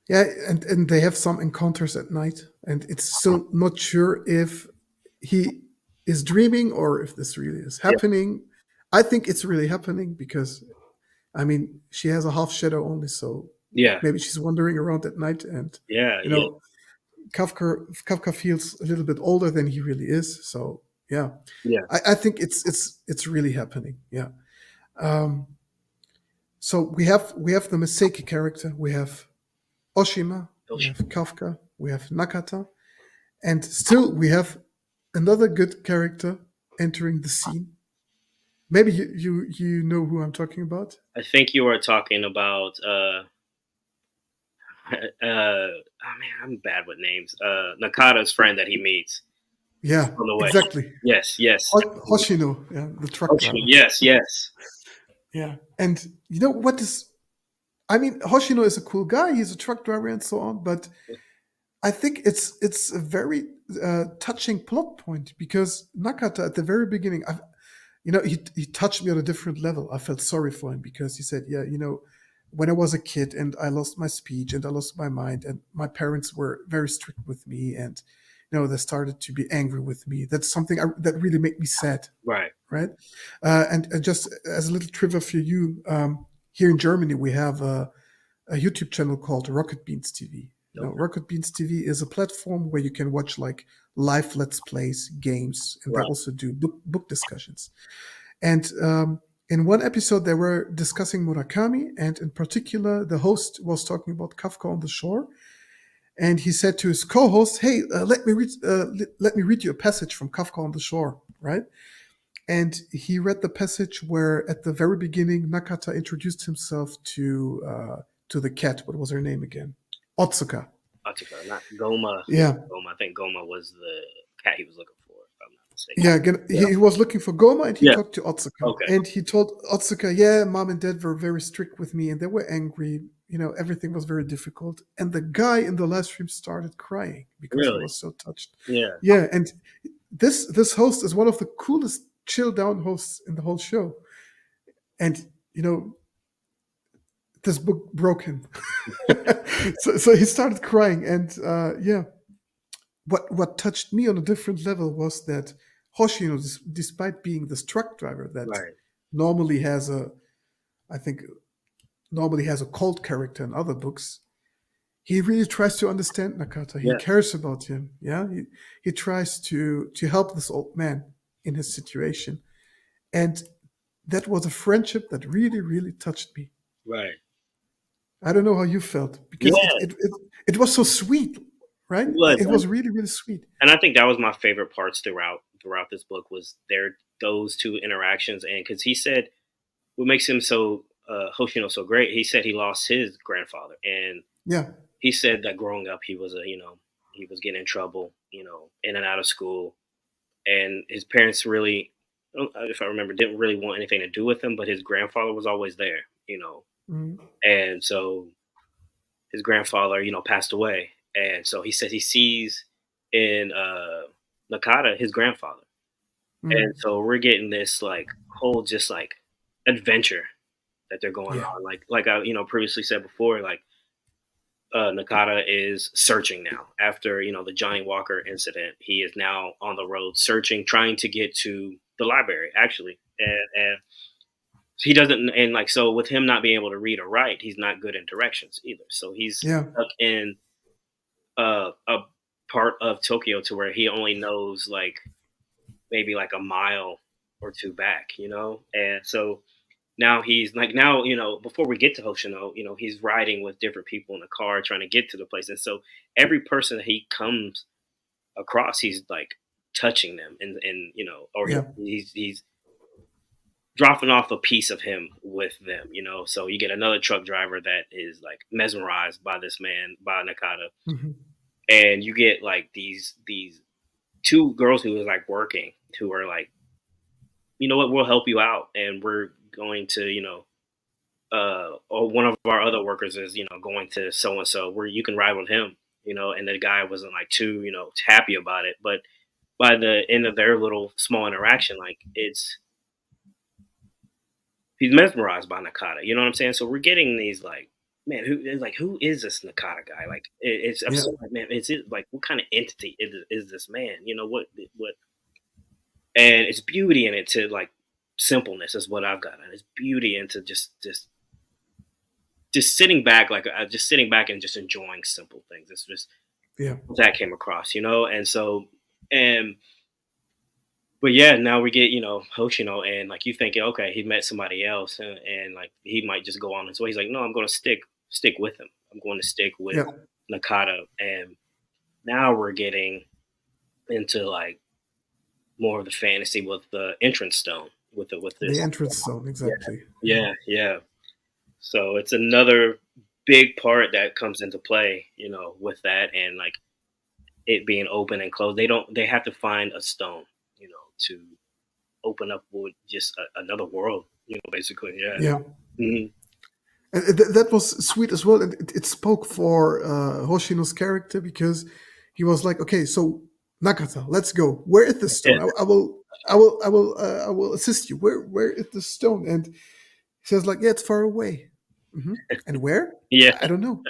S1: Yeah, and they have some encounters at night, and it's still not sure if he is dreaming or if this really is
S2: yeah,
S1: happening. I think it's really happening because I mean she has a half shadow only, so
S2: yeah,
S1: maybe she's wandering around at night, and
S2: yeah,
S1: you
S2: yeah,
S1: know Kafka feels a little bit older than he really is. So yeah,
S2: Yeah.
S1: I think it's really happening. Yeah. Um, so we have the Miseki character. We have Oshima. We have Kafka. We have Nakata, and still we have another good character entering the scene. Maybe you know who I'm talking about.
S2: I think you were talking about oh man, I'm bad with names. Nakata's friend that he meets
S1: Yeah,
S2: on the way.
S1: exactly.
S2: Yes, yes.
S1: Hoshino, yeah, the truck
S2: Ocean,
S1: driver.
S2: yes, yes.
S1: Yeah, and you know what is? I mean, Hoshino is a cool guy. He's a truck driver and so on. But I think it's a very touching plot point because Nakata at the very beginning, he touched me on a different level. I felt sorry for him because he said, "Yeah, when I was a kid and I lost my speech and I lost my mind and my parents were very strict with me and they started to be angry with me. That's something that really made me sad,
S2: Right.
S1: right?" And just as a little trivia for you, here in Germany we have a YouTube channel called Rocket Beans TV.
S2: Okay.
S1: Rocket Beans TV is a platform where you can watch like live let's plays, games, and they
S2: Right.
S1: also do book discussions. And in one episode, they were discussing Murakami, and in particular, the host was talking about Kafka on the Shore. And he said to his co-host, "Hey, let me read you a passage from Kafka on the Shore." Right? And he read the passage where, at the very beginning, Nakata introduced himself to the cat. What was her name again? Otsuka.
S2: Atsuka, not Goma.
S1: Yeah,
S2: Goma. I think Goma was the cat he was looking for, if I'm not mistaken.
S1: yeah.
S2: Yeah.
S1: He was looking for Goma, and he
S2: Yeah.
S1: talked to Otsuka,
S2: Okay.
S1: and he told Otsuka, "Yeah, mom and dad were very strict with me, and they were angry. Everything was very difficult." And the guy in the live stream started crying because he
S2: Really?
S1: was so touched.
S2: Yeah.
S1: Yeah, and this host is one of the coolest chill down hosts in the whole show, and this book broke him. So he started crying, and yeah, what touched me on a different level was that Hoshino, despite being this truck driver that
S2: Right.
S1: normally has a, I think, normally has a cold character in other books, he really tries to understand Nakata. He
S2: Yeah.
S1: cares about him. Yeah, he tries to help this old man in his situation, and that was a friendship that really really touched me.
S2: Right.
S1: I don't know how you felt because
S2: Yeah.
S1: it was so sweet, right?
S2: It was.
S1: It was really really sweet.
S2: And I think that was my favorite parts throughout this book was those two interactions, and because he said what makes him so Hoshino so great, he said he lost his grandfather, and
S1: Yeah,
S2: he said that growing up he was he was getting in trouble, in and out of school, and his parents really, if I remember, didn't really want anything to do with him, but his grandfather was always there,
S1: mhm,
S2: and so his grandfather, passed away, and so he said he sees in Nakata his grandfather, and
S1: mhm.
S2: so we're getting this like whole just like adventure that they're going
S1: Yeah,
S2: on, like I previously said before, like Nakata is searching now after the Johnny Walker incident. He is now on the road searching, trying to get to the library actually, and he doesn't, and like so with him not being able to read or write, he's not good in directions either. So he's
S1: yeah,
S2: stuck in a part of Tokyo to where he only knows like maybe like a mile or two back, and so now he's like now before we get to Hoshino, he's riding with different people in the car trying to get to the place, and so every person that he comes across, he's like touching them, and or
S1: yeah,
S2: he's dropping off a piece of him with them, so you get another truck driver that is like mesmerized by this man, by Nakata,
S1: mhm,
S2: and you get like these two girls who is like working, who are like, you know what, we'll help you out, and we're going to or one of our other workers is going to so and so where you can ride with him, and the guy wasn't like too happy about it, but by the end of their little small interaction, like it's he's mesmerized by Nakata, you know what I'm saying? So we're getting these like, man, who is this Nakata guy? Like I'm
S1: yeah,
S2: so like, man, is it like what kind of entity is this man? What and it's beauty in it to like simpleness is what I've got. And it's beauty into just sitting back, like just sitting back and just enjoying simple things. It's just
S1: Yeah.
S2: that came across, and so and but yeah, now we get Hoshino, and like you thinking, okay, he met somebody else, and like he might just go on his way. He's like, no, I'm going to stick with him. I'm going to stick with
S1: Yeah.
S2: Nakata, and now we're getting into like more of the fantasy with the entrance stone with
S1: The
S2: this.
S1: entrance zone,
S2: Yeah,
S1: exactly. Yeah.
S2: yeah. So it's another big part that comes into play, with that, and like it being open and closed. They have to find a stone, to open up with just another world, basically. Yeah.
S1: Yeah.
S2: Hmm.
S1: And that was sweet as well. And it spoke for Hoshino's character because he was like, okay, so Nakata, let's go. Where is the
S2: Yeah.
S1: stone? I will assist you. Where is the stone? And he says like, yeah, it's far away. Hmm. And where?
S2: Yeah.
S1: I don't know.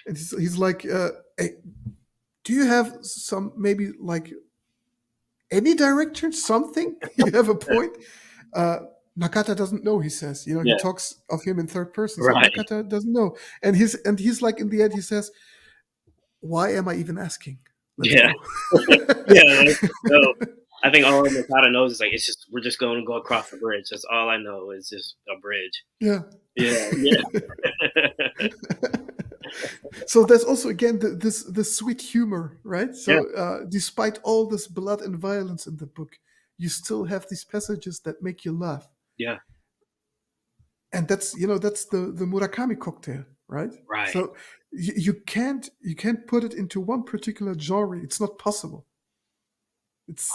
S1: And he's like, hey, do you have some maybe like any direction, something? You have a point? Uh, Nakata doesn't know, he says. He
S2: Yeah.
S1: talks of him in third person. So
S2: Right.
S1: Nakata doesn't know. And he's like, in the end, he says, why am I even asking? Let's
S2: Yeah.
S1: go.
S2: Yeah. So I think all Mikado knows is like we're just going to go across the bridge. That's all I know is just a bridge.
S1: Yeah.
S2: Yeah. Yeah.
S1: So there's also again this sweet humor, right?
S2: Yeah.
S1: So despite all this blood and violence in the book, you still have these passages that make you laugh.
S2: Yeah.
S1: And that's the Murakami cocktail, right?
S2: Right.
S1: So you can't put it into one particular genre. It's not possible. It's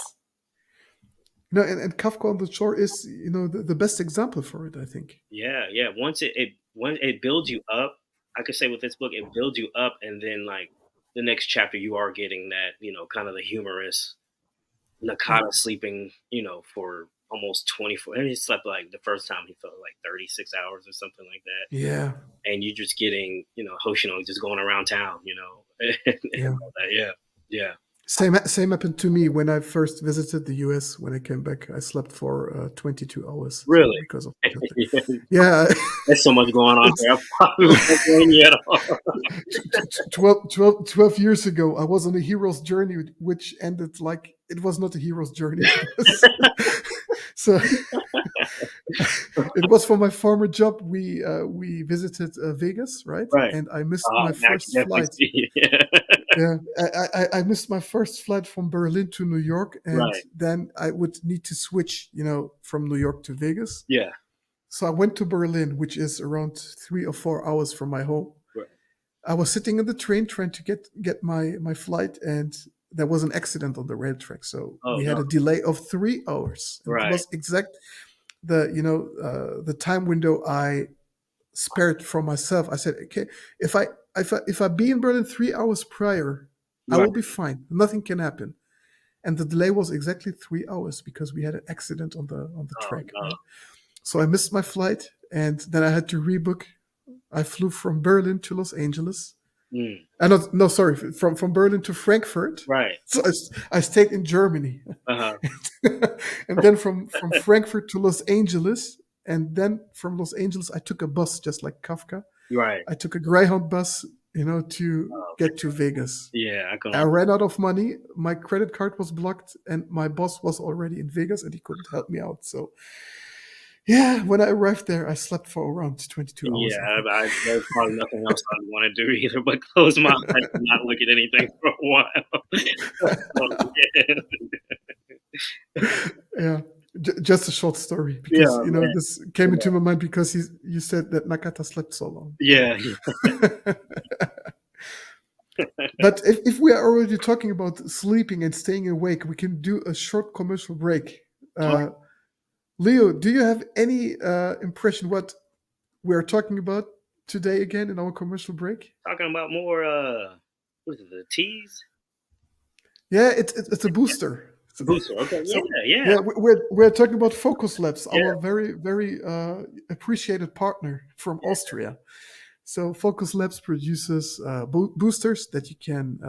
S1: and Kafka on the Shore is the best example for it, I think.
S2: Yeah. Yeah. Once it builds you up, I could say with this book, it builds you up, and then like the next chapter, you are getting that kind of the humorous
S1: Yeah,
S2: Nakata sleeping, for almost 24. And he slept like the first time he felt like 36 hours or something like that.
S1: yeah,
S2: And you're just getting, Hoshino just going around town, and
S1: yeah.
S2: all that. Yeah. Yeah.
S1: Same happened to me when I first visited the US. When I came back, I slept for 22 hours. So
S2: Really?
S1: because of yeah,
S2: There's so much going on
S1: it's
S2: there. I probably won't blame you at all.
S1: 12 years ago, I was on a hero's journey, which ended like it was not a hero's journey. So it was for my former job. We visited Vegas, right?
S2: Right.
S1: And I missed my
S2: Now I can
S1: first
S2: definitely
S1: flight.
S2: see. Yeah.
S1: Yeah, I missed my first flight from Berlin to New York, and
S2: Right.
S1: then I would need to switch, from New York to Vegas.
S2: Yeah.
S1: So I went to Berlin, which is around 3 or 4 hours from my home.
S2: Right.
S1: I was sitting in the train trying to get my flight, and there was an accident on the rail track. So
S2: Oh
S1: we had
S2: no.
S1: a delay of 3 hours, and it
S2: Right.
S1: was exact the time window I spared for myself. I said, okay, if I be in Berlin 3 hours prior, I
S2: Right.
S1: will be fine. Nothing can happen. And the delay was exactly 3 hours because we had an accident on the
S2: Oh
S1: track.
S2: no.
S1: Right? So I missed my flight, and then I had to rebook. I flew from Berlin to Los Angeles.
S2: Mm.
S1: No, sorry, from Berlin to Frankfurt.
S2: Right.
S1: So I stayed in Germany,
S2: Uh-huh.
S1: and then from Frankfurt to Los Angeles, and then from Los Angeles I took a bus just like Kafka.
S2: Right.
S1: I took a Greyhound bus, to
S2: Oh,
S1: get to Vegas.
S2: yeah. I can.
S1: I ran out of money. My credit card was blocked, and my boss was already in Vegas, and he couldn't help me out. So, yeah, when I arrived there, I slept for around 22
S2: Yeah,
S1: hours, I think.
S2: there's probably nothing else I'd want to do either but close my eyes and not look at anything for a while. So,
S1: Yeah, just a short story
S2: yeah,
S1: because
S2: man.
S1: this came into my mind because you said that Nakata slept so long.
S2: Yeah,
S1: But if we are already talking about sleeping and staying awake, we can do a short commercial break.
S2: yeah.
S1: Uh, Leo, do you have any impression what we are talking about today again in our commercial break?
S2: Talking about more, what is it, the teas?
S1: Yeah, it's a booster.
S2: The booster. Okay, yeah,
S1: So
S2: yeah,
S1: yeah, we're talking about Focus Labs,
S2: yeah,
S1: our very very appreciated partner from Austria. So Focus Labs produces boosters that you can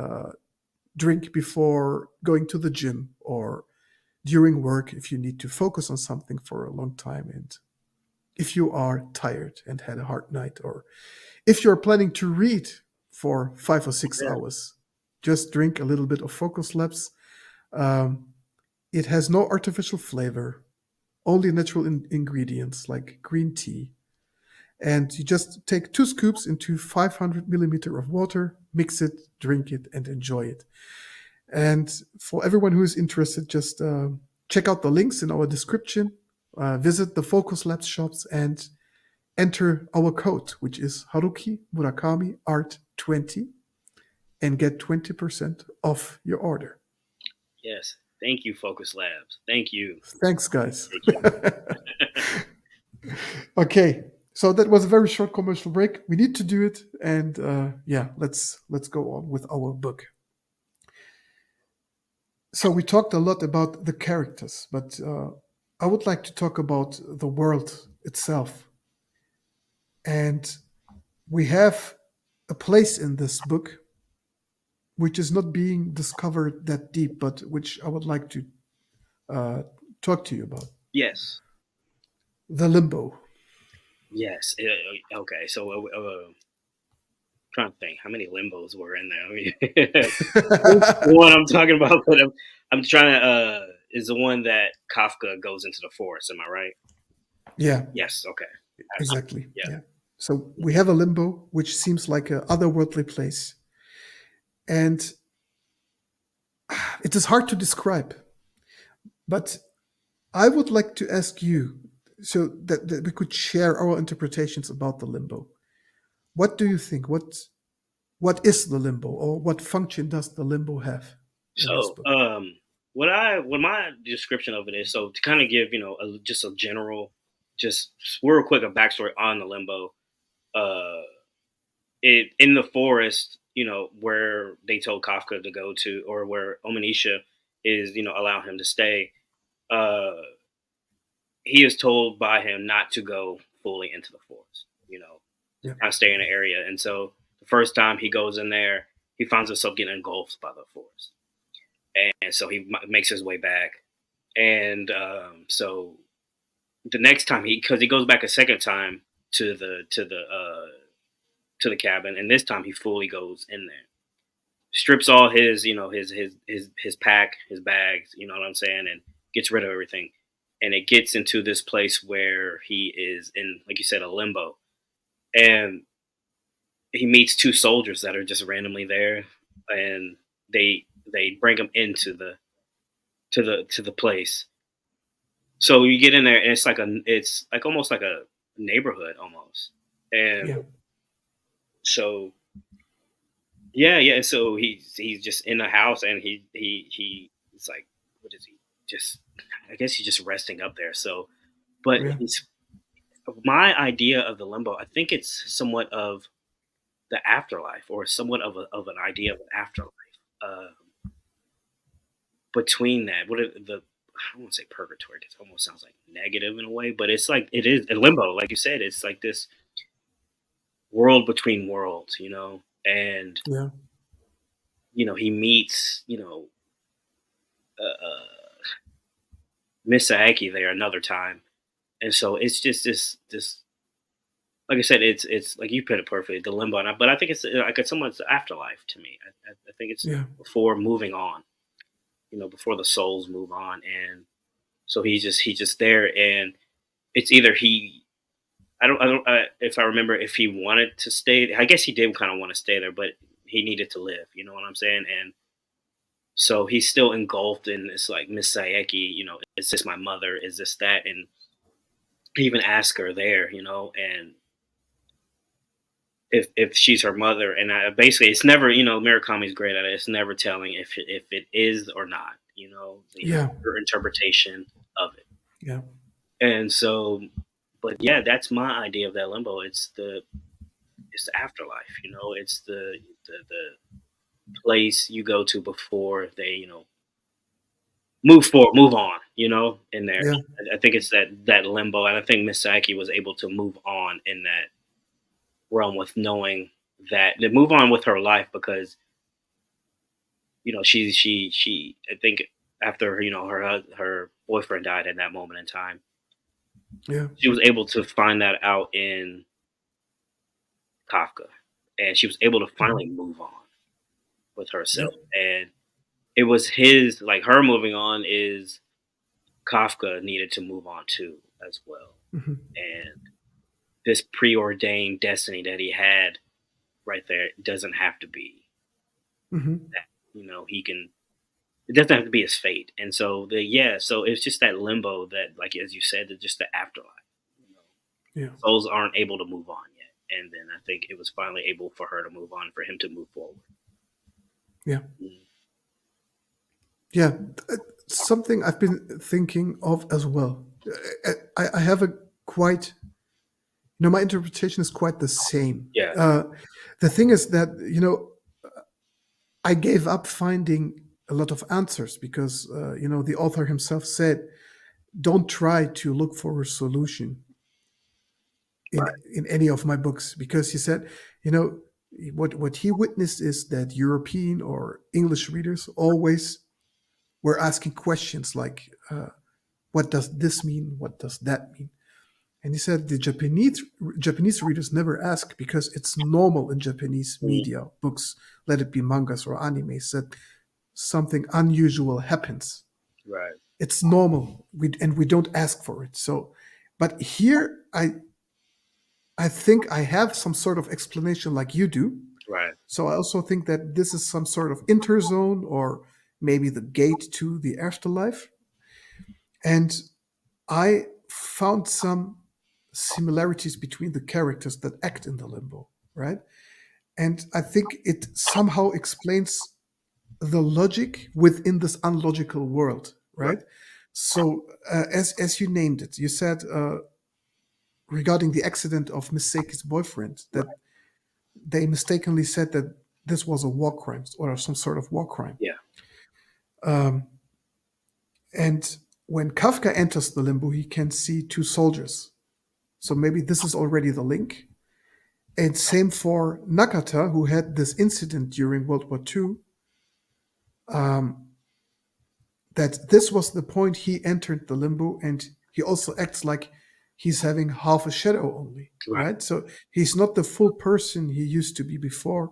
S1: drink before going to the gym or during work if you need to focus on something for a long time, and if you are tired and had a hard night, or if you're planning to read for 5 or 6 hours. Just drink a little bit of Focus Labs. Um, it has no artificial flavor, only natural ingredients like green tea. And you just take 2 scoops into 500 milliliter of water, mix it, drink it, and enjoy it. And for everyone who is interested, just check out the links in our description. Visit the Focus Labs shops and enter our code, which is Haruki Murakami Art 20, and get 20% off your order.
S2: Yes. Thank you, Focus Labs. Thank you.
S1: Thanks, guys.
S2: Thank you.
S1: Okay, so that was a very short commercial break. We need to do it, and yeah, let's go on with our book. So we talked a lot about the characters, but I would like to talk about the world itself. And we have a place in this book which is not being discovered that deep, but which I would like to uh, talk to you about.
S2: Yes.
S1: The limbo.
S2: Yes. Okay. So, trying to think how many limbos were in there. I mean, the one I'm talking about, but I'm trying to. Is the one that Kafka goes into the forest? Am I right?
S1: Yeah,
S2: Yes. Okay.
S1: exactly.
S2: Yeah.
S1: Yeah. So we have a limbo, which seems like a otherworldly place. And it is hard to describe. But I would like to ask you, so that we could share our interpretations about the limbo. What do you think? What is the limbo, or what function does the limbo have in this
S2: So,
S1: book?
S2: what my description of it is, so to kind of give just a general, just real quick a backstory on the limbo. Uh, it in the forest, where they told Kafka to go to, or where Omanisha is, allow him to stay. Uh, he is told by him not to go fully into the forest.
S1: Yeah,
S2: Kind of stay in the area. And so the first time he goes in there, he finds himself getting engulfed by the forest, and so he makes his way back. And so the next time because he goes back a second time to the cabin, and this time he fully goes in there, strips all his his pack, his bags, you know what I'm saying, and gets rid of everything. And it gets into this place where he is in, like you said, a limbo, and he meets two soldiers that are just randomly there, and they bring him into the place. So you get in there, and it's like almost like a neighborhood almost. And
S1: yeah,
S2: so yeah. So he's just in the house, and he's like, what is he? Just, I guess he's just resting up there. So, but
S1: yeah,
S2: he's my idea of the limbo. I think it's somewhat of the afterlife, or somewhat of an idea of an afterlife. Uh, Between that, what are the I won't say purgatory because it almost sounds like negative in a way, but it's like it is a limbo, like you said. It's like this world between worlds, and
S1: yeah,
S2: he meets Miss Saeki there another time, and so it's just this like I said, it's like you put it perfectly, the limbo. But I think it's like it's someone's afterlife to me. I think it's
S1: yeah,
S2: before moving on, before the souls move on, and so he's just there, and it's either he. I don't. If I remember, if he wanted to stay, I guess he did kind of want to stay there, but he needed to live. You know what I'm saying? And so he's still engulfed in this, like, Miss Sayeki. Is this my mother? Is this that? And he even ask her there. And if she's her mother, and basically it's never. Murakami's great at it. It's never telling if it is or not.
S1: yeah,
S2: Her interpretation of it.
S1: yeah,
S2: And so, but yeah, that's my idea of that limbo. It's the afterlife. It's the place you go to before they move forward, move on. In there,
S1: yeah,
S2: I think it's that limbo, and I think Misaki was able to move on in that realm with knowing that to move on with her life because she I think after her boyfriend died at that moment in time,
S1: yeah,
S2: she was able to find that out in Kafka. and she was able to
S1: Mhm.
S2: finally move on with herself. And it was his like her moving on is Kafka needed to move on too as well.
S1: Mhm.
S2: And this preordained destiny that he had right there doesn't have to be
S1: Mhm.
S2: that. He can. It doesn't have to be his fate. And so so it's just that limbo that, like as you said, that just the afterlife. You know,
S1: Yeah.
S2: souls aren't able to move on yet, and then I think it was finally able for her to move on, for him to move forward.
S1: Yeah.
S2: Mm.
S1: Yeah. Something I've been thinking of as well. I have a quite, my interpretation is quite the same.
S2: Yeah,
S1: The thing is that, I gave up finding a lot of answers because, the author himself said, don't try to look for a solution
S2: right.
S1: in any of my books, because he said, you know, what he witnessed is that European or English readers always were asking questions like, what does this mean? What does that mean? And he said the Japanese readers never ask because it's normal in Japanese
S2: Mm,
S1: media, books, let it be mangas or animes, that something unusual happens.
S2: right,
S1: It's normal, and we don't ask for it. So, but here I think I have some sort of explanation like you do.
S2: right,
S1: So I also think that this is some sort of interzone, or maybe the gate to the afterlife. And I found some similarities between the characters that act in the limbo, right? And I think it somehow explains the logic within this unlogical world,
S2: right.
S1: right? So, as you named it, you said, regarding the accident of Miss Seki's boyfriend, that
S2: Right.
S1: they mistakenly said that this was a war crime or some sort of war crime.
S2: Yeah.
S1: Um, and when Kafka enters the limbo, he can see two soldiers. So maybe this is already the link. And same for Nakata, who had this incident during World War II, um, that this was the point he entered the limbo, and he also acts like he's having half a shadow only,
S2: Right.
S1: right? So he's not the full person he used to be before,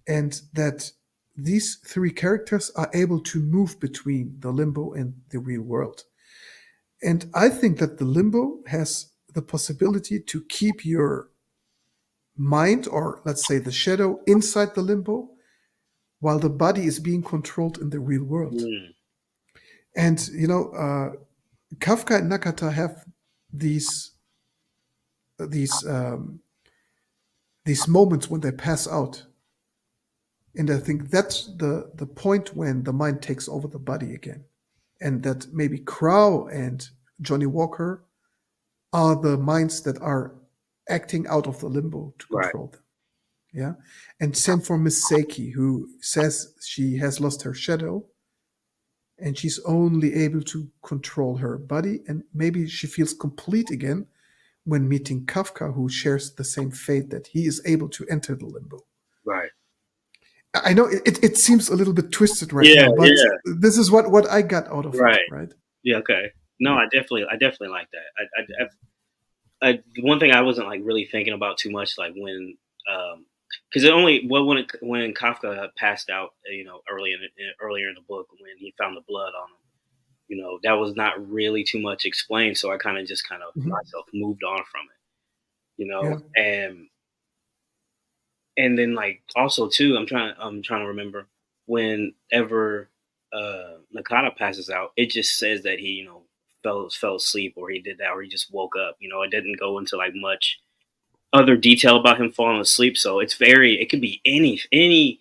S1: and that these three characters are able to move between the limbo and the real world. And I think that the limbo has the possibility to keep your mind, or let's say the shadow, inside the limbo while the body is being controlled in the real world.
S2: Mm,
S1: And, Kafka and Nakata have these these um, these moments when they pass out, and I think that's the point when the mind takes over the body again, and that maybe Crow and Johnny Walker are the minds that are acting out of the limbo to
S2: right.
S1: control them. Yeah, and same for Miss Seiki, who says she has lost her shadow, and she's only able to control her body, and maybe she feels complete again when meeting Kafka, who shares the same fate, that he is able to enter the limbo.
S2: Right.
S1: I know it seems a little bit twisted right
S2: Yeah.
S1: now, but
S2: Yeah.
S1: this is what I got out of it,
S2: Right.
S1: right?
S2: Yeah. Okay. No,
S1: Yeah.
S2: I definitely like that. One thing I wasn't like really thinking about too much, like when, because it only when Kafka passed out, earlier in the book when he found the blood on him, that was not really too much explained. So I kind of
S1: Mhm.
S2: myself moved on from it,
S1: Yeah.
S2: and then like also too, I'm trying to remember whenever Nakata passes out, it just says that he fell asleep, or he did that, or he just woke up. It didn't go into like much other detail about him falling asleep. So it could be anything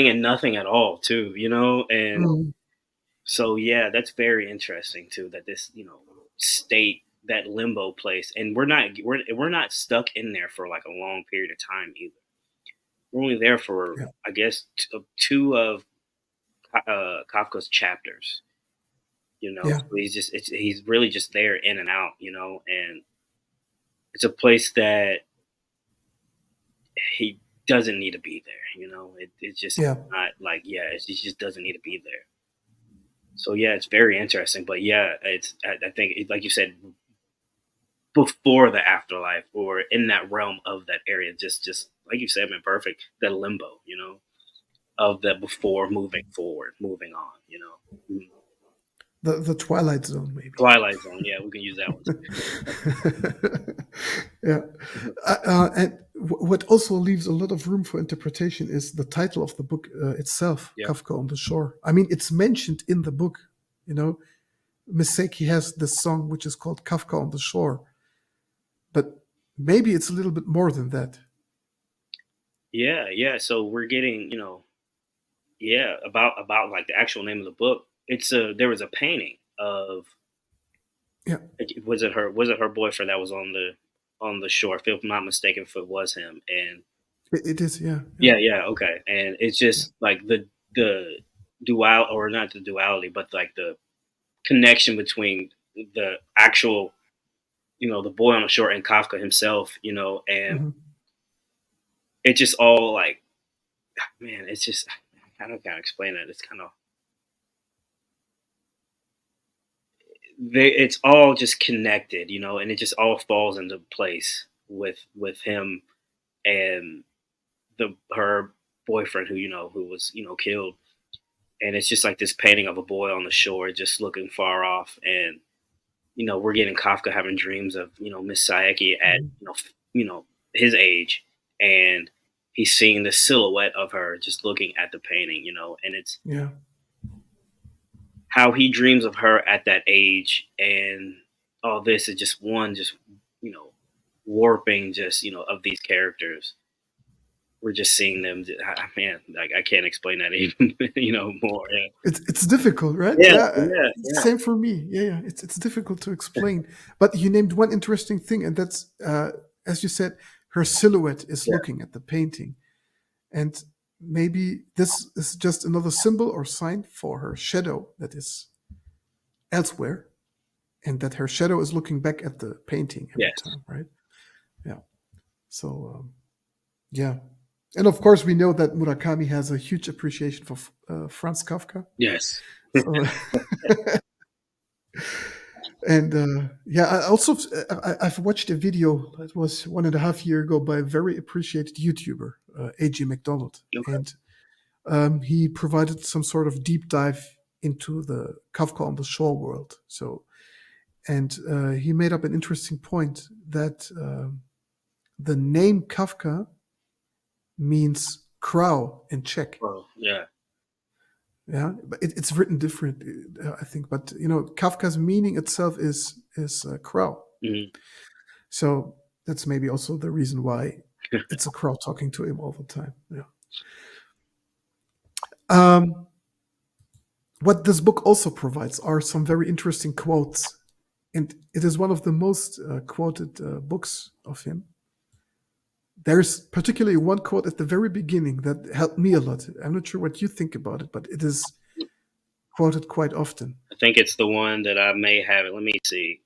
S2: and nothing at all too, and
S1: Mhm.
S2: so yeah, that's very interesting too, that this state, that limbo place, and we're not stuck in there for like a long period of time either. We're only there for,
S1: Yeah.
S2: I guess, two of Kafka's chapters.
S1: Yeah.
S2: So he's really just there in and out, and it's a place that he doesn't need to be there. It's just
S1: Yeah.
S2: not like, yeah, it just doesn't need to be there. So yeah, it's very interesting. But yeah, I think like you said, before the afterlife, or in that realm of that area, just like you said, man, perfect. The limbo, of the before moving forward, moving on. Mhm.
S1: The Twilight Zone, maybe.
S2: Twilight Zone, yeah, we can use that one
S1: Yeah.
S2: too.
S1: And what also leaves a lot of room for interpretation is the title of the book itself,
S2: Yeah,
S1: Kafka on the Shore. I mean, it's mentioned in the book. You know, Miseki has this song which is called Kafka on the Shore, but maybe it's a little bit more than that.
S2: yeah, yeah. So we're getting, yeah, about like the actual name of the book. There was a painting of,
S1: Yeah,
S2: was it her boyfriend that was on the shore? If I'm not mistaken, if it was him, and
S1: it is. Yeah, yeah,
S2: yeah, yeah, okay, and it's
S1: yeah.
S2: just like the dual, or not the duality, but like the connection between the actual, the boy on the shore and Kafka himself, and
S1: Hmm.
S2: it just all like, man, it's just, I don't kind of explain it. It's kind of, it's all just connected, and it just all falls into place with him and her boyfriend, who was, killed. And it's just like this painting of a boy on the shore just looking far off, and we're getting Kafka having dreams of, Miss Saeki at,
S1: Hmm.
S2: his age, and he's seeing the silhouette of her just looking at the painting, and it's
S1: Yeah.
S2: how he dreams of her at that age, and all this is just you know warping, just, of these characters. We're just seeing them. Man, like, I can't explain that even, more. Yeah,
S1: It's difficult, right?
S2: yeah,
S1: Yeah.
S2: yeah, yeah.
S1: Same for me. Yeah, yeah. It's difficult to explain. But you named one interesting thing, and that's as you said, her silhouette is
S2: Yeah.
S1: looking at the painting, and maybe this is just another symbol or sign for her shadow that is elsewhere, and that her shadow is looking back at the painting every
S2: Yes,
S1: time, right? Yeah. So yeah, and of course we know that Murakami has a huge appreciation for Franz Kafka.
S2: yes,
S1: So and yeah, I also I've watched a video that was 1.5 years ago by a very appreciated YouTuber, AJ McDonald,
S2: okay.
S1: and he provided some sort of deep dive into the Kafka on the Shore world. So, and he made up an interesting point that the name Kafka means crow in Czech.
S2: Well, yeah,
S1: Yeah, but it's written different, I think. But Kafka's meaning itself is crow.
S2: hmm
S1: So that's maybe also the reason why it's a crow talking to him all the time. Yeah. Um, what this book also provides are some very interesting quotes, and it is one of the most quoted books of him. There's particularly one quote at the very beginning that helped me a lot. I'm not sure what you think about it, but it is quoted quite often.
S2: I think it's the one that I may have it. Let me see.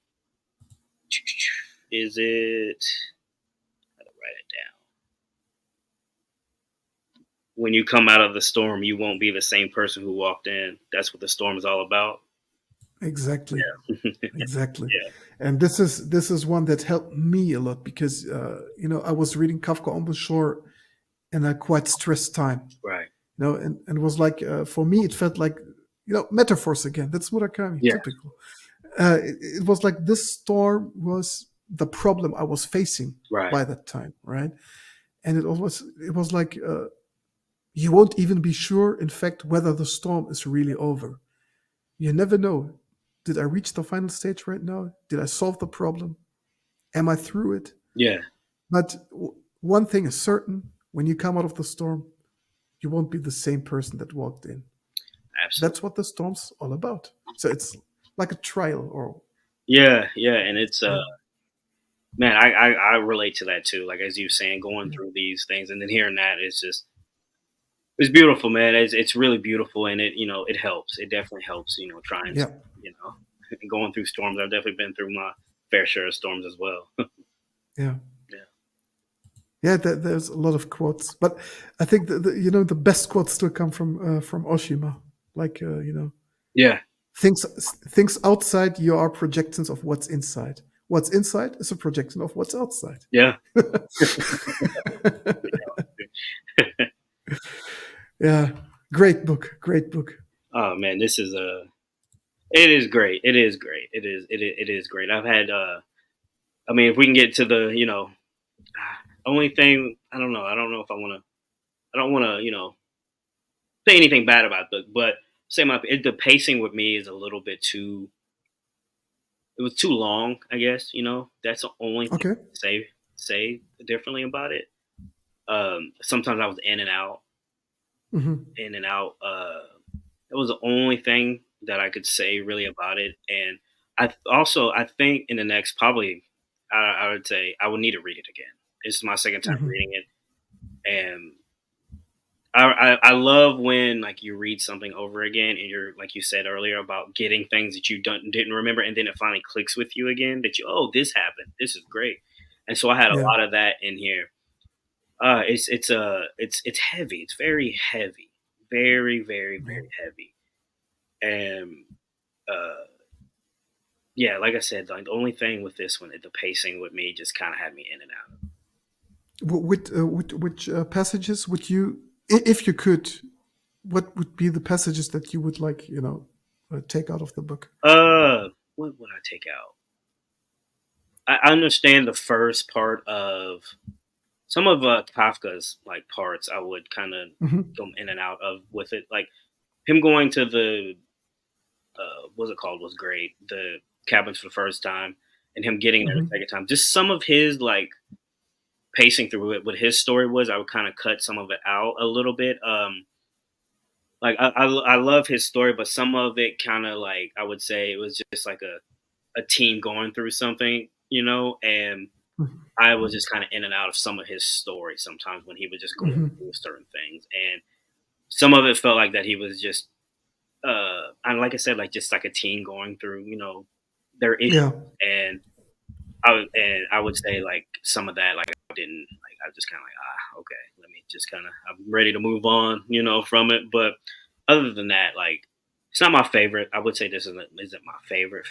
S2: Is it? I gotta write it down. When you come out of the storm, you won't be the same person who walked in. That's what the storm is all about.
S1: Exactly,
S2: Yeah,
S1: exactly.
S2: yeah,
S1: And this is one that helped me a lot because I was reading Kafka on the Shore in a quite stressed time.
S2: right.
S1: And it was like for me it felt like metaphors again. That's Murakami,
S2: Yeah,
S1: typical. It was like this storm was the problem I was facing
S2: right.
S1: by that time, right? And it was like you won't even be sure, in fact, whether the storm is really over. You never know. Did I reach the final stage right now? Did I solve the problem? Am I through it?
S2: Yeah,
S1: But one thing is certain: when you come out of the storm, you won't be the same person that walked in.
S2: absolutely.
S1: That's what the storm's all about. So it's like a trial, or
S2: Yeah, yeah, and it's
S1: yeah,
S2: man, I relate to that too. Like, as you saying, going
S1: yeah,
S2: through these things and then hearing that, it's beautiful, man. It's really beautiful, and it helps. It definitely helps. Trying to,
S1: yeah,
S2: you know going through storms. I've definitely been through my fair share of storms as well.
S1: yeah.
S2: Yeah,
S1: Yeah, there's a lot of quotes, but I think the best quotes still come from Oshima. Like
S2: yeah,
S1: things things outside you are projections of what's inside. what's inside is a projection of what's outside.
S2: Yeah.
S1: Yeah, great book, great book.
S2: Oh man, this is a. It is great. It is great. It is great. I've had. I mean, if we can get to the, only thing I don't know. I don't know if I want to. I don't want to, say anything bad about the, but say the pacing with me is a little bit too. It was too long, I guess. That's the only thing
S1: Okay.
S2: to say differently about it. Sometimes I was
S1: Hmm.
S2: in and out. That was the only thing that I could say really about it. And I think in the next probably I would say I would need to read it again. This is my second time
S1: Hmm.
S2: reading it, and I love when like you read something over again and you're like you said earlier about getting things that you didn't remember and then it finally clicks with you again that this happened, this is great. And so I had a
S1: Yeah.
S2: lot of that in here. It's heavy, it's very heavy, very very
S1: Yeah.
S2: very heavy. And uh yeah, like I said, like the only thing with this one, the pacing with me just kind of had me in and out.
S1: Which passages would you, if you could, what would be the passages that you would like, take out of the book?
S2: What would I take out? I understand the first part of some of Kafka's like parts. I would kind of
S1: Hmm.
S2: go in and out of with it, like him going to the what's it called was great. The cabins for the first time, and him getting there the
S1: Hmm.
S2: second time. Just some of his like pacing through it. What his story was, I would kind of cut some of it out a little bit. Like I love his story, but some of it kind of like I would say it was just like a team going through something, and I was just kind of in and out of some of his story sometimes when he was just going
S1: Hmm.
S2: through certain things, and some of it felt like that he was just, and like I said, like just like a team going through, their issues,
S1: Yeah.
S2: and I would say like some of that, like I didn't like, I was just kind of like, okay, let me just kind of, I'm ready to move on, from it, but other than that, like. It's not my favorite. I would say this isn't my favorite,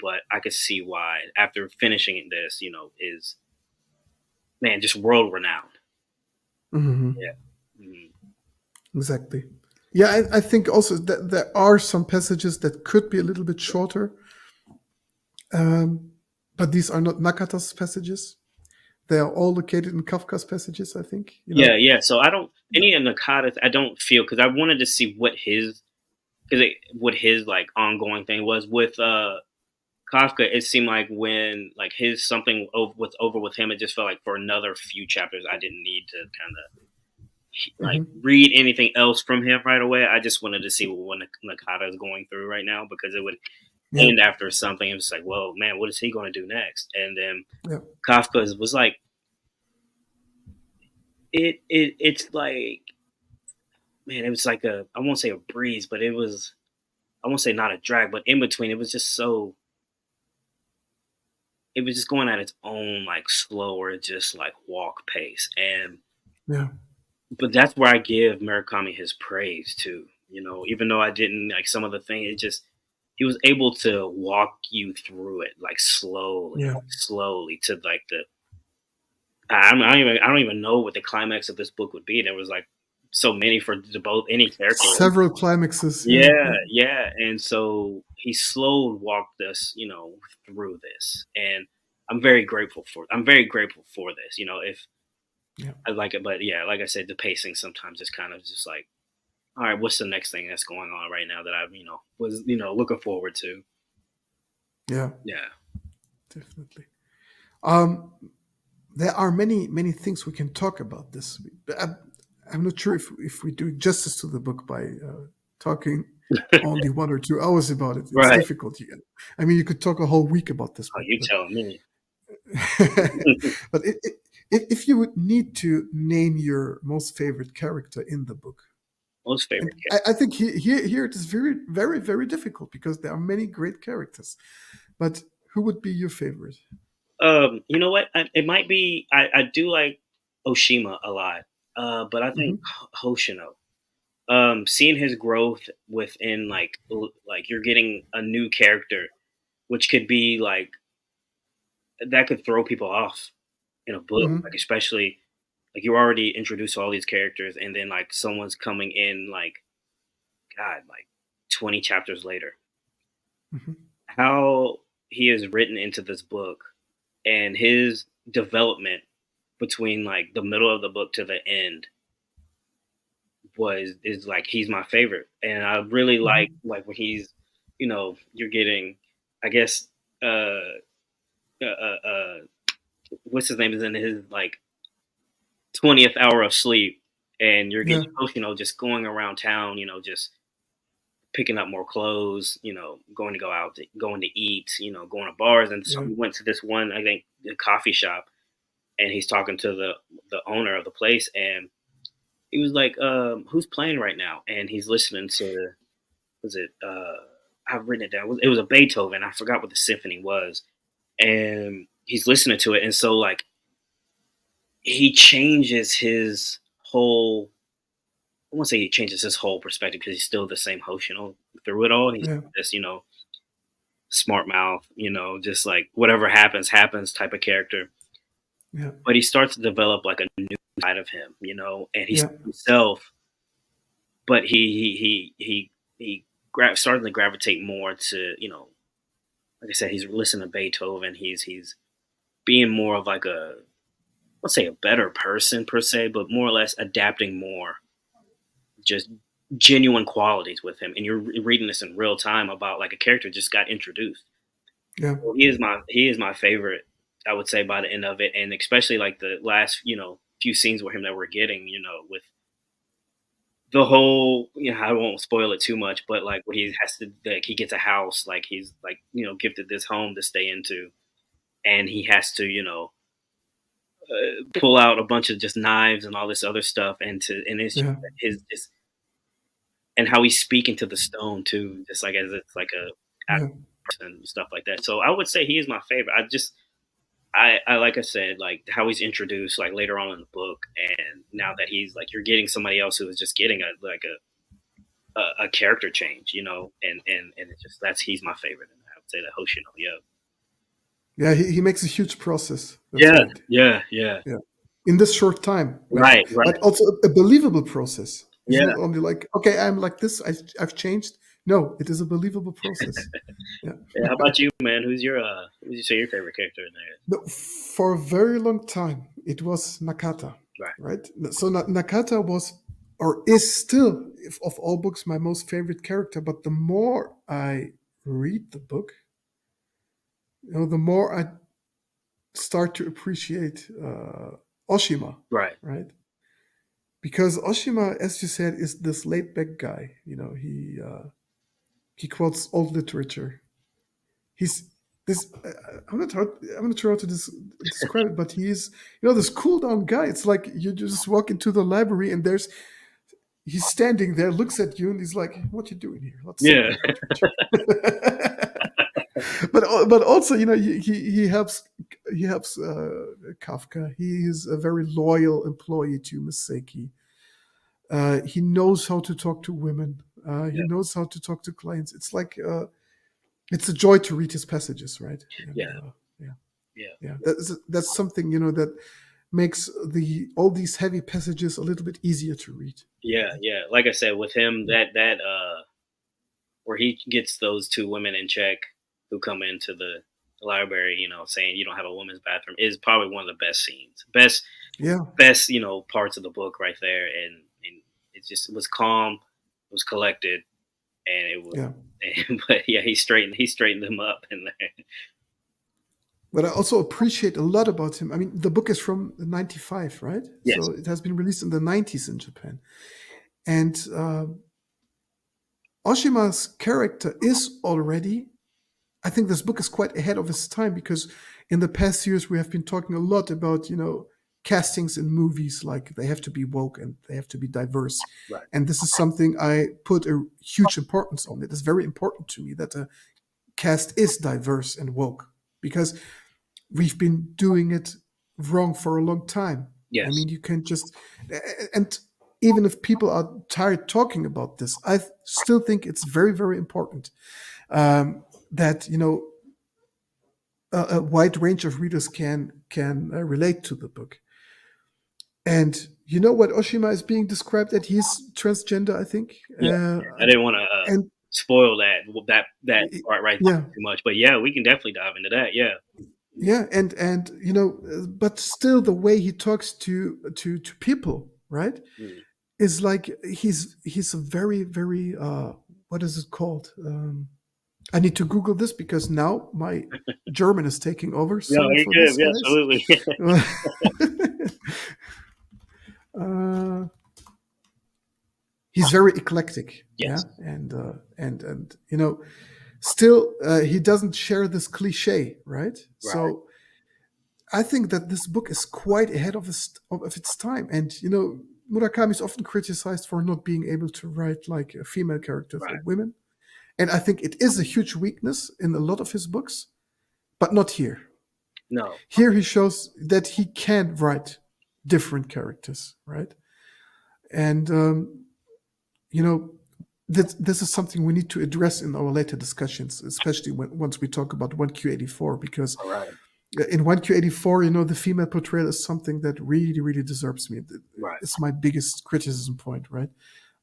S2: but I could see why after finishing this, is man, just world renowned.
S1: Hmm.
S2: Yeah. Mhm.
S1: Exactly. Yeah, I think also that there are some passages that could be a little bit shorter, um, but these are not Nakata's passages. They are all located in Kafka's passages, I think.
S2: Yeah, yeah. So I don't any of Nakata's. I don't feel because I wanted to see what his like ongoing thing was with Kafka. It seemed like when like his something over with him, it just felt like for another few chapters, I didn't need to kind of like
S1: Hmm.
S2: read anything else from him right away. I just wanted to see what Nakata is going through right now because it would
S1: Yeah,
S2: end after something. It was like, well, man, what is he going to do next? And then
S1: yeah,
S2: Kafka was like, it's like, man, it was like I won't say a breeze, but it was, I won't say not a drag, but in between, it was just so, it was just going at its own like slower, just like walk pace. And
S1: yeah,
S2: but that's where I give Murakami his praise too. Even though I didn't like some of the things, it just he was able to walk you through it
S1: yeah.
S2: like slowly to like the. I don't even know what the climax of this book would be. There was like so many for both any character.
S1: Several climaxes. Yeah,
S2: Yeah,
S1: yeah,
S2: yeah. And so he slow walked us, through this. And I'm very grateful for this. If
S1: yeah,
S2: I like it, but yeah, like I said, the pacing sometimes is kind of just like, all right, what's the next thing that's going on right now that I, was, looking forward to.
S1: yeah.
S2: Yeah.
S1: Definitely. Um, there are many things we can talk about this. But I'm not sure if we do justice to the book by talking only 1 or 2 hours about it. It's
S2: Right.
S1: difficult. I mean, you could talk a whole week about this
S2: Oh,
S1: book,
S2: you
S1: but
S2: telling me.
S1: but if you would need to name your most favorite character in the book,
S2: Most
S1: and
S2: favorite
S1: I think here it is very difficult because there are many great characters. But who would be your favorite?
S2: You know what? It might be. I do like Oshima a lot, but I think
S1: Hmm.
S2: Hoshino. Seeing his growth within like you're getting a new character, which could be like that could throw people off in a book, like,
S1: Hmm.
S2: especially, like, you already introduced all these characters, and then, like, someone's coming in, like, God, like, 20 chapters later.
S1: Hmm.
S2: How he is written into this book and his development between, like, the middle of the book to the end was is, like, he's my favorite, and I really
S1: Hmm.
S2: like, when he's, you're getting, I guess, uh, what's his name is in his, like, 20th hour of sleep, and you're getting
S1: Yeah,
S2: just going around town, just picking up more clothes, going to go out, going to eat, going to bars. And so
S1: yeah,
S2: we went to this one, I think, the coffee shop, and he's talking to the owner of the place, and he was like, "Who's playing right now?" And he's listening to, was it? I've written it down. It was a Beethoven. I forgot what the symphony was, and he's listening to it, and so, like, he changes his whole. I won't say he changes his whole perspective because he's still the same host, through it all. He's
S1: yeah,
S2: this, smart mouth, just like whatever happens, happens type of character.
S1: yeah,
S2: But he starts to develop like a new side of him, and he's
S1: yeah,
S2: himself. But he starting to gravitate more to, like I said, he's listening to Beethoven. He's being more of like a, let's say, a better person per se, but more or less adapting more, just genuine qualities with him. And you're reading this in real time about, like, a character just got introduced.
S1: yeah,
S2: So he is my favorite, I would say, by the end of it, and especially like the last, few scenes with him that we're getting, with the whole, I won't spoil it too much, but like when he has to, like, he gets a house, like he's like, gifted this home to stay into, and he has to, pull out a bunch of just knives and all this other stuff, and it's
S1: yeah,
S2: his just, and how he's speaking to the stone too, just like as it's like a
S1: yeah,
S2: and stuff like that. So I would say he is my favorite. I like I said, like how he's introduced like later on in the book, and now that he's like, you're getting somebody else who is just getting a character change, and it's just, that's he's my favorite. And I would say that Hoshino, yeah,
S1: yeah. He makes a huge process. That's
S2: yeah,
S1: right.
S2: yeah, yeah,
S1: Yeah. In this short time, right?
S2: right, right,
S1: But also a believable process. It's
S2: yeah,
S1: not only like, okay, I'm like this, I've changed. No, it is a believable process. Yeah.
S2: yeah. How about you, man? Who's you say your favorite character in there?
S1: No, for a very long time, it was Nakata,
S2: Right,
S1: right? So Nakata was, or is still, if, of all books, my most favorite character. But the more I read the book, the more I start to appreciate Oshima,
S2: right,
S1: right? Because Oshima, as you said, is this laid back guy. He quotes old literature. He's this. I'm not sure how to describe it, but he's, this cool down guy. It's like you just walk into the library and he's standing there, looks at you, and he's like, "What you doing here? Let's sit
S2: yeah,
S1: down and read." But also, he helps Kafka. He is a very loyal employee to Miseki. He knows how to talk to women. He
S2: yeah,
S1: knows how to talk to clients. It's like it's a joy to read his passages, right? And
S2: yeah,
S1: yeah,
S2: yeah,
S1: yeah, that's something that makes all these heavy passages a little bit easier to read.
S2: yeah, yeah. Like I said, with him, that where he gets those two women in check who come into the library, saying you don't have a women's bathroom, is probably one of the best scenes,
S1: Yeah,
S2: best parts of the book right there, and it was calm, it was collected, and it was.
S1: yeah.
S2: But yeah, he straightened them up in there.
S1: But I also appreciate a lot about him. I mean, the book is from '95, right?
S2: Yes,
S1: So it has been released in the '90s in Japan. And Oshima's character is already, I think this book is quite ahead of its time, because in the past years we have been talking a lot about, castings in movies, like they have to be woke and they have to be diverse.
S2: right.
S1: And this is something I put a huge importance on. It is very important to me that the cast is diverse and woke, because we've been doing it wrong for a long time. I
S2: Yes,
S1: mean, you can just, and even if people are tired talking about this, I still think it's very, very important, that a wide range of readers can relate to the book. And you know what Oshima is being described that he's transgender, I think.
S2: Yeah, I didn't want to
S1: And
S2: spoil that part right there
S1: yeah,
S2: too much, but yeah, we can definitely dive into that. Yeah,
S1: yeah, and but still the way he talks to people, right,
S2: mm.
S1: is like he's a very very what is it called? I need to Google this because now my German is taking over.
S2: Yeah,
S1: Sorry
S2: you're
S1: for
S2: good.
S1: this,
S2: Yeah,
S1: guys.
S2: absolutely.
S1: uh, he's very eclectic, yeah,
S2: Yes,
S1: and still he doesn't share this cliche, right?
S2: right,
S1: So I think that this book is quite ahead of its time, and Murakami is often criticized for not being able to write like female characters or
S2: right.
S1: women, and I think it is a huge weakness in a lot of his books, but not here.
S2: No,
S1: Here he shows that he can write different characters, right? And you know, this is something we need to address in our later discussions, especially once we talk about 1Q84, because
S2: all right,
S1: in 1Q84, the female portrayal is something that really, really deserves me.
S2: right.
S1: It's my biggest criticism point, right?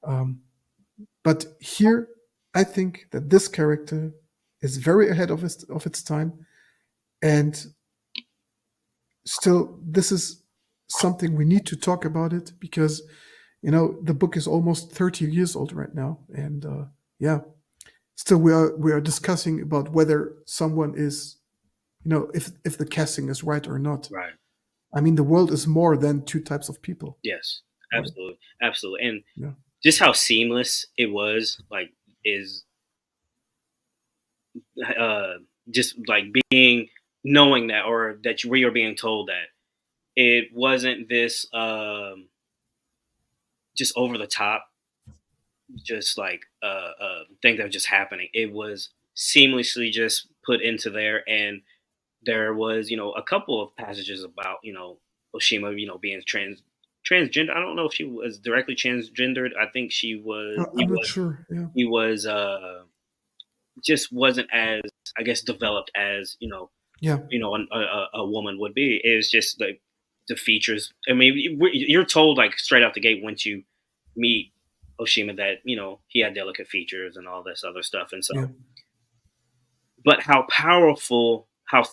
S1: Um, but here, I think that this character is very ahead of its time, and still, this is something we need to talk about it because the book is almost 30 years old right now, and yeah, still we are discussing about whether someone is if the casting is right or not.
S2: Right.
S1: I mean, the world is more than two types of people,
S2: Yes,
S1: right?
S2: absolutely, absolutely, and
S1: Yeah,
S2: just how seamless it was, like, is uh, just like being knowing that, or that we are being told that it wasn't this just over the top, just like thing that was just happening. It was seamlessly just put into there, and there was a couple of passages about Oshima being transgender. I don't know if she was directly transgendered. I think she was.
S1: I'm not sure. Yeah,
S2: He was just wasn't as, I guess, developed as
S1: yeah,
S2: a woman would be. It was just like the features. I mean, you're told like straight out the gate once you meet Oshima that he had delicate features and all this other stuff, and so.
S1: yeah,
S2: But how powerful, how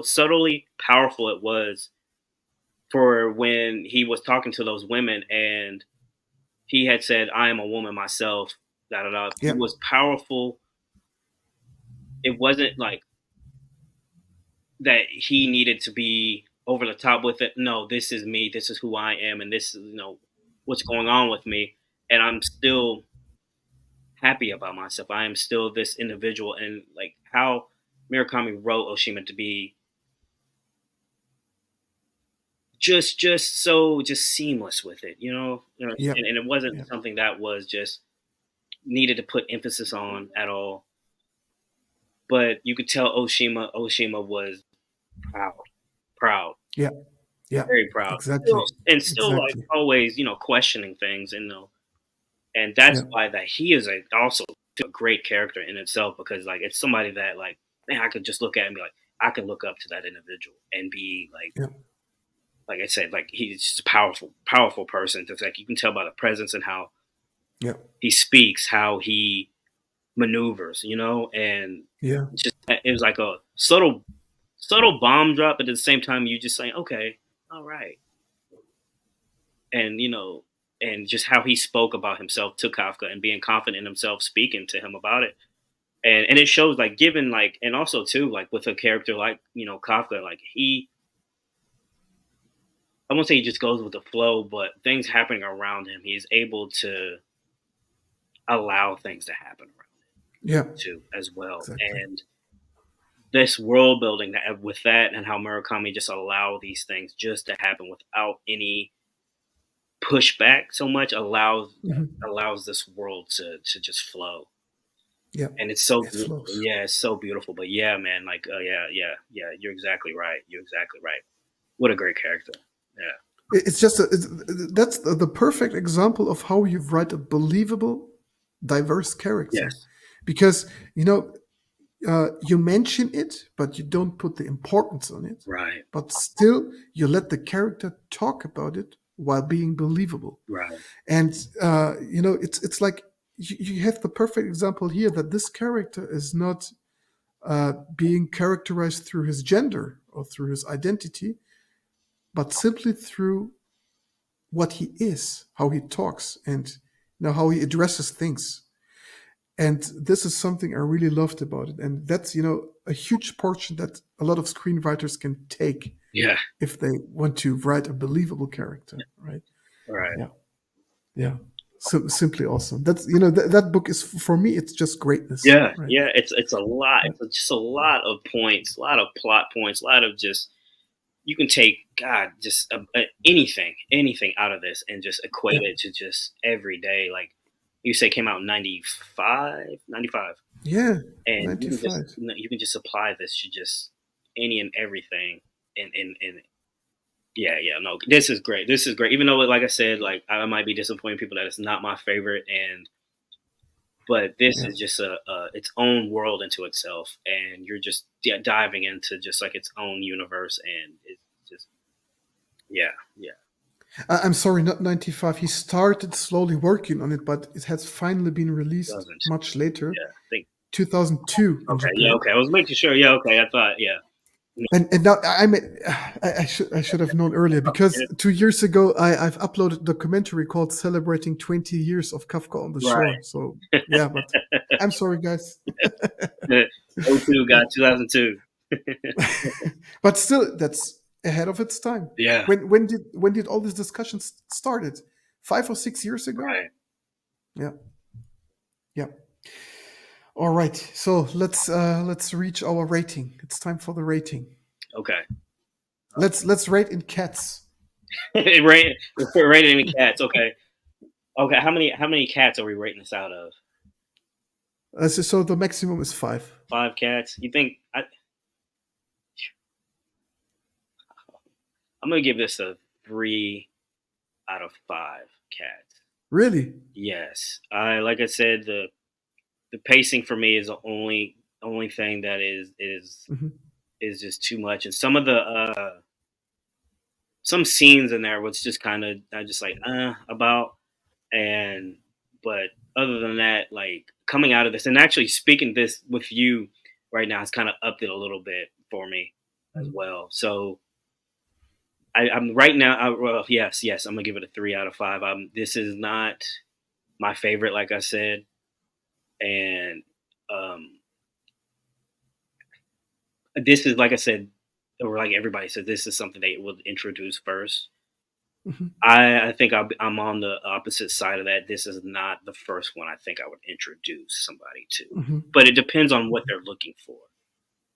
S2: subtly powerful it was for when he was talking to those women and he had said, "I am a woman myself." Da da da.
S1: yeah,
S2: It was powerful. It wasn't like that he needed to be over the top with it. No, this is me. This is who I am, and this is what's going on with me, and I'm still happy about myself. I am still this individual, and like how Murakami wrote Oshima to be just so just seamless with it,
S1: yeah,
S2: and it wasn't
S1: yeah,
S2: something that was just needed to put emphasis on at all. But you could tell Oshima was proud, proud,
S1: yeah, yeah.
S2: very proud,
S1: Exactly,
S2: and still like
S1: exactly.
S2: always, questioning things, and that's
S1: Yeah,
S2: why that he is also a great character in itself, because like it's somebody that like, man, I could just look at and be like, I can look up to that individual and be
S1: yeah,
S2: like I said, like he's just a powerful, powerful person. Just like you can tell by the presence and how
S1: yeah,
S2: he speaks, how he maneuvers, and
S1: yeah,
S2: it was like a subtle bomb drop, but at the same time you just saying, okay, all right, and and just how he spoke about himself to Kafka and being confident in himself, speaking to him about it, and it shows like given like, and also too like with a character like Kafka, like I won't say he just goes with the flow, but things happening around him, he's able to allow things to happen around
S1: yeah.
S2: him too, as well.
S1: Exactly.
S2: And this world building that with that, and how Murakami just allow these things just to happen without any pushback, so much
S1: Hmm.
S2: allows this world to just flow.
S1: Yeah,
S2: And it's so
S1: it
S2: beautiful.
S1: flows.
S2: Yeah, it's so beautiful. But yeah, man, like yeah, you're exactly right. You're exactly right. What a great character. Yeah.
S1: It's just that's the perfect example of how you write a believable, diverse character,
S2: Yes.
S1: because you know you mention it, but you don't put the importance on it.
S2: Right.
S1: But still, you let the character talk about it while being believable.
S2: Right.
S1: And it's like you have the perfect example here that this character is not being characterized through his gender or through his identity, but simply through what he is, how he talks, and how he addresses things. And this is something I really loved about it. And that's, a huge portion that a lot of screenwriters can take
S2: Yeah.
S1: if they want to write a believable character, right?
S2: Right.
S1: Yeah. Yeah. Simply awesome. That's, that book is, for me, it's just greatness,
S2: Yeah.
S1: right?
S2: Yeah. It's a lot.
S1: Yeah.
S2: It's just a lot of points, a lot of plot points, a lot of just you can take just anything out of this and just equate
S1: Yeah.
S2: it to just every day. Like you say, came out in 95,
S1: Yeah.
S2: and
S1: 95.
S2: you can just apply this to just any and everything. And yeah, no, this is great. This is great. Even though, like I said, like I might be disappointing people that it's not my favorite, but this
S1: Yeah.
S2: is just a its own world into itself, and you're just diving into just like its own universe, and it's just yeah, yeah.
S1: I'm sorry, not 95. He started slowly working on it, but it has finally been released
S2: Doesn't
S1: much later,
S2: yeah. I think
S1: 2002 in
S2: okay, yeah,
S1: Japan.
S2: okay. I was making sure. Yeah, okay. I thought yeah.
S1: And now I should have known earlier, because 2 years ago I've uploaded a documentary called "Celebrating 20 Years of Kafka on the Shore."
S2: Right.
S1: So yeah, but I'm sorry, guys.
S2: O two got 2002.
S1: But still, that's ahead of its time.
S2: Yeah.
S1: When did all these discussions started? 5 or 6 years ago.
S2: Right.
S1: Yeah, yeah. All right, so let's reach our rating. It's time for the rating.
S2: Okay.
S1: Let's rate in cats.
S2: We're rating the cats. Okay. Okay. How many cats are we rating this out of?
S1: So the maximum is 5.
S2: 5 cats. You think I'm gonna give this a 3 out of 5 cats.
S1: Really?
S2: Yes. I like I said the pacing for me is the only thing that
S1: Hmm.
S2: is just too much, and some of the some scenes in there was just kind of I just like about and but other than that, like coming out of this and actually speaking this with you right now has kind of upped it a little bit for me as
S1: Hmm.
S2: well. So I'm right now. Well, yes, I'm gonna give it a 3 out of 5. This is not my favorite, like I said, and um, this is like I said, or like everybody said, this is something they would introduce first.
S1: Hmm.
S2: I think I'm on the opposite side of that. This is not the first one I think I would introduce somebody to,
S1: Hmm.
S2: but it depends on what they're looking for.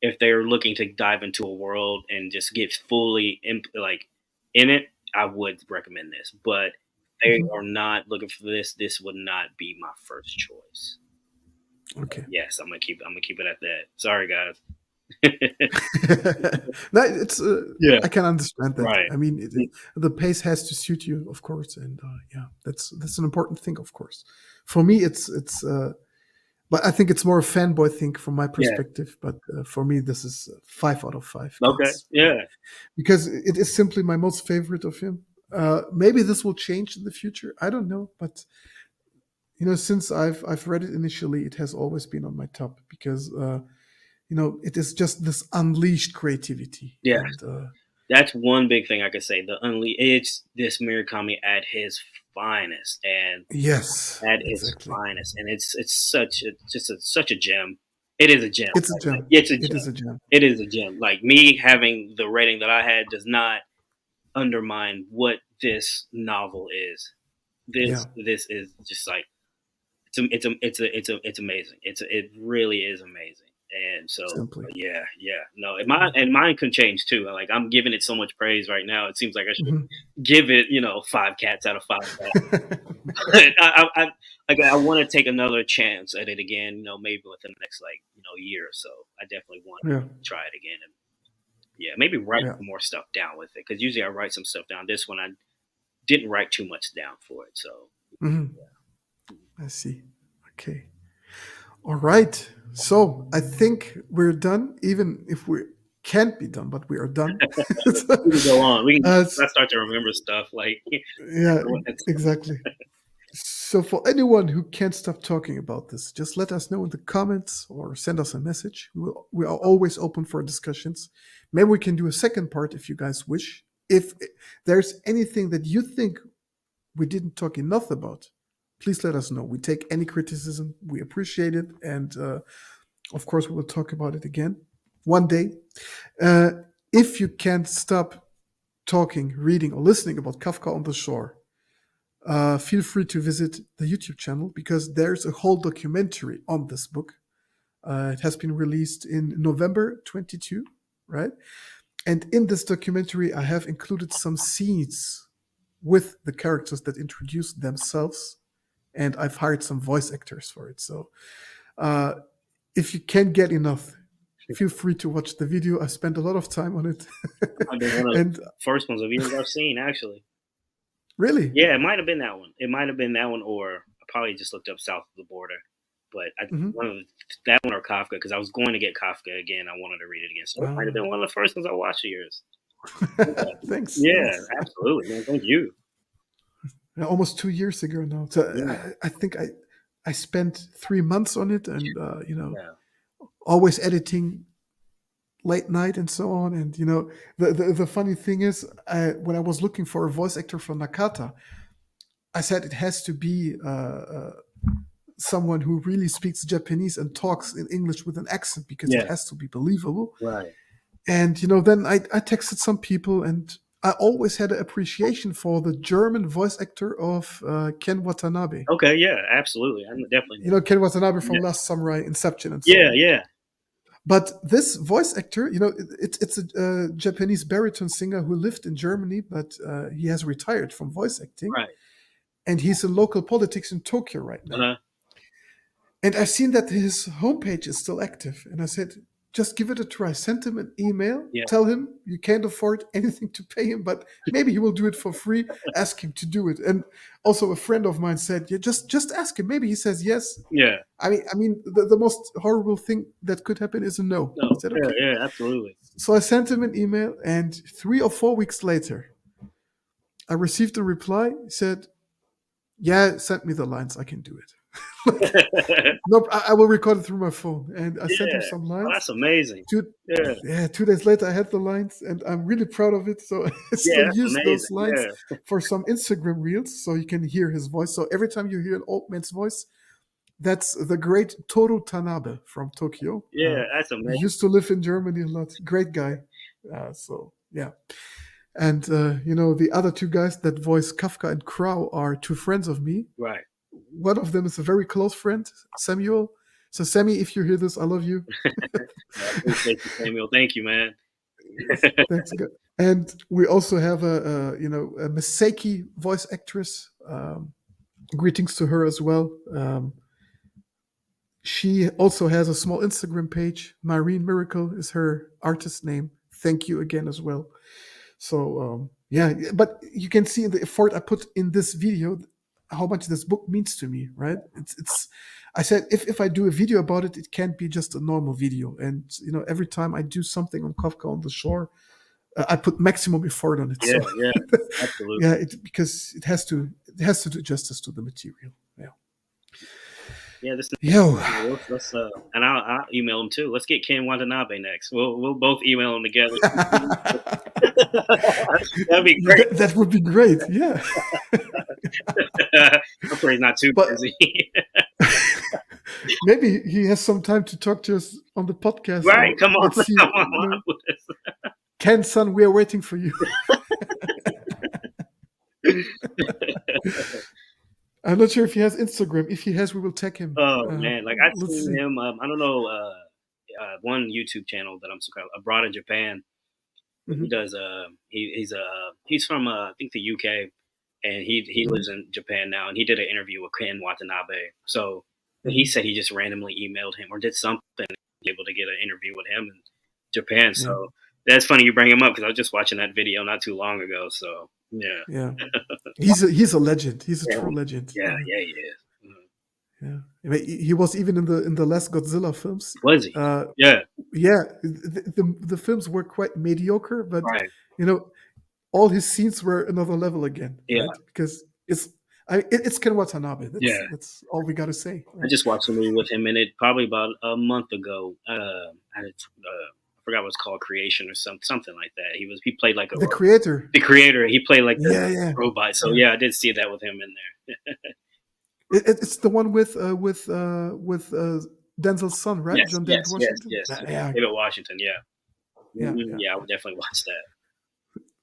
S2: If they're looking to dive into a world and just get fully in it, I would recommend this. But if they
S1: Hmm.
S2: are not looking for this. This would not be my first choice.
S1: Okay.
S2: Yes, I'm gonna keep it at that. Sorry, guys.
S1: No, it's
S2: Yeah.
S1: I can understand that.
S2: Right.
S1: I mean, the pace has to suit you, of course, and yeah, that's an important thing, of course. For me, it's but I think it's more a fanboy thing from my
S2: Yeah.
S1: perspective. But for me, this is 5 out of 5
S2: Okay.
S1: cats, right?
S2: Yeah.
S1: Because it is simply my most favorite of him. Maybe this will change in the future. I don't know, but since I've read it initially, it has always been on my top because it is just this unleashed creativity,
S2: Yeah.
S1: and
S2: That's one big thing I could say. It's this Murakami at his finest, and
S1: yes,
S2: at its
S1: exactly,
S2: finest, and it's such a gem. It is a gem.
S1: it's a
S2: Like,
S1: gem.
S2: it's a
S1: It
S2: gem.
S1: is a gem.
S2: It is a gem. Like me having the rating that I had does not undermine what this novel is.
S1: Yeah,
S2: This is just like it's amazing. It really is amazing. And so
S1: simply.
S2: yeah, no, and mine can change too. Like I'm giving it so much praise right now. It seems like I should
S1: Mhm.
S2: give it 5 cats out of 5 cats. But I want to take another chance at it again. Maybe within the next year or so. I definitely want
S1: Yeah,
S2: to try it again and yeah, maybe write
S1: yeah.
S2: some more stuff down with it because usually I write some stuff down. This one I didn't write too much down for it. So
S1: Mhm. I see. Okay. All right. So I think we're done, even if we can't be done, but we are done.
S2: We can go on. We can
S1: uh,
S2: let's start to remember stuff like
S1: yeah, exactly. So for anyone who can't stop talking about this, just let us know in the comments or send us a message. We are always open for discussions. Maybe we can do a second part if you guys wish. If there's anything that you think we didn't talk enough about, please let us know. We take any criticism. We appreciate it. And of course, we will talk about it again one day. Uh, if you can't stop talking, reading, or listening about Kafka on the Shore, feel free to visit the YouTube channel because there's a whole documentary on this book. It has been released in November 22, right? And in this documentary, I have included some scenes with the characters that introduce themselves, and I've hired some voice actors for it. So uh, if you can't get enough, feel free to watch the video. I spent a lot of time on it.
S2: I've been one of
S1: And
S2: the first ones of yours I've seen actually.
S1: really,
S2: Yeah, it might have been that one. It might have been that one, or I probably just looked up South of the Border. But
S1: mhm.
S2: one of that one or Kafka because I was going to get Kafka again. I wanted to read it again, so it might have been one of the first ones I watched of yours.
S1: Thanks,
S2: Yeah,
S1: thanks.
S2: absolutely, man. Thank you.
S1: Almost 2 years ago now. So
S2: Yeah,
S1: I think I spent 3 months on it, and
S2: yeah,
S1: always editing late night and so on. And the funny thing is, when I was looking for a voice actor for Nakata, I said it has to be someone who really speaks Japanese and talks in English with an accent because it
S2: yeah.
S1: has to be believable.
S2: Right.
S1: And then I texted some people, and I always had an appreciation for the German voice actor of Ken Watanabe.
S2: Okay. Yeah. Absolutely. I definitely
S1: You
S2: know.
S1: know Ken Watanabe
S2: Yeah.
S1: from Last Samurai, Inception, and so
S2: Yeah.
S1: on.
S2: Yeah.
S1: But this voice actor, it's a Japanese baritone singer who lived in Germany, but he has retired from voice acting,
S2: Right.
S1: and he's in local politics in Tokyo right now.
S2: Uh-huh.
S1: And I've seen that his homepage is still active, and I said, just give it a try. Send him an email.
S2: Yeah.
S1: Tell him you can't afford anything to pay him, but maybe he will do it for free. Ask him to do it. And also, a friend of mine said, yeah, just ask him. Maybe he says yes.
S2: Yeah.
S1: I mean, the most horrible thing that could happen is a no.
S2: No.
S1: I said,
S2: Yeah.
S1: okay.
S2: Yeah. Absolutely.
S1: So I sent him an email, and 3 or 4 weeks later, I received a reply. He said, yeah, send me the lines. I can do it. Nope, I will record it through my phone. And I sent him
S2: Yeah.
S1: some
S2: Oh, that's
S1: lines.
S2: amazing.
S1: Two,
S2: Yeah.
S1: yeah, 2 days later, I had the lines, and I'm really proud of it. So I
S2: Yeah.
S1: still
S2: That's
S1: use
S2: amazing.
S1: those lines
S2: Yeah.
S1: for some Instagram reels, so you can hear his voice. So every time you hear an old man's voice, that's the great Toru Tanabe from Tokyo.
S2: Yeah. That's
S1: He
S2: amazing.
S1: used to live in Germany a lot. Great guy. So yeah. And the other two guys that voice Kafka and Crow are two friends of me.
S2: Right.
S1: One of them is a very close friend, Samuel. So Sammy, if you hear this, I love you.
S2: I appreciate you, Samuel. Thank you, man.
S1: Thanks, God. And we also have a Misaki voice actress. Greetings to her as well. She also has a small Instagram page. Myrene Miracle is her artist name. Thank you again as well. So yeah, but you can see the effort I put in this video how much this book means to me, right? It's I said if I do a video about it, it can't be just a normal video. And every time I do something on Kafka on the Shore, I put maximum effort on it.
S2: Yeah.
S1: So
S2: Yeah. Absolutely.
S1: yeah, because it has to do justice to the material. Yeah.
S2: Yeah. This.
S1: Yo.
S2: Let's and I'll email him too. Let's get Ken Watanabe next. We'll both email him together. That'd be great.
S1: That would be great. Yeah.
S2: Hopefully he's not too
S1: But
S2: busy.
S1: maybe he has some time to talk to us on the podcast.
S2: Right?
S1: So
S2: Come on,
S1: let's see.
S2: come on.
S1: Ken, son, we are waiting for you. I'm not sure if he has Instagram. If he has, we will tag him.
S2: Oh man, like I've
S1: Let's
S2: seen
S1: see.
S2: him. I don't know. One YouTube channel that I'm subscribed abroad in Japan. He
S1: Mhm.
S2: does. He's from I think the UK, and he
S1: Mhm.
S2: lives in Japan now. And he did an interview with Ken Watanabe. So he
S1: Mhm.
S2: said he just randomly emailed him or did something, able to get an interview with him in Japan.
S1: Yeah.
S2: So that's funny you bring him up because I was just watching that video not too long ago. So yeah,
S1: Yeah. He's a legend. He's a
S2: yeah,
S1: true legend.
S2: yeah, yeah, he is. Mhm.
S1: Yeah. I mean, he was even in the last Godzilla films.
S2: Was he?
S1: Uh,
S2: Yeah.
S1: yeah, the films were quite mediocre, but
S2: Right.
S1: you know, all his scenes were another level again,
S2: Yeah.
S1: right? Because it's Ken Watanabe.
S2: Yeah.
S1: That's all we got to say.
S2: I
S1: Right?
S2: just watched a movie with him in it probably about a month ago. I forgot what it's called, Creation or something like that. He played like
S1: The creator.
S2: the creator. He played like
S1: Yeah,
S2: the
S1: yeah,
S2: robot. So
S1: yeah.
S2: yeah, I did see that with him in there.
S1: It's the one with Denzel's son, right?
S2: Yes,
S1: John David
S2: yes, yes,
S1: Washington.
S2: yes.
S1: Yeah,
S2: David Washington. Yeah.
S1: yeah, yeah,
S2: Yeah, I would definitely watch that.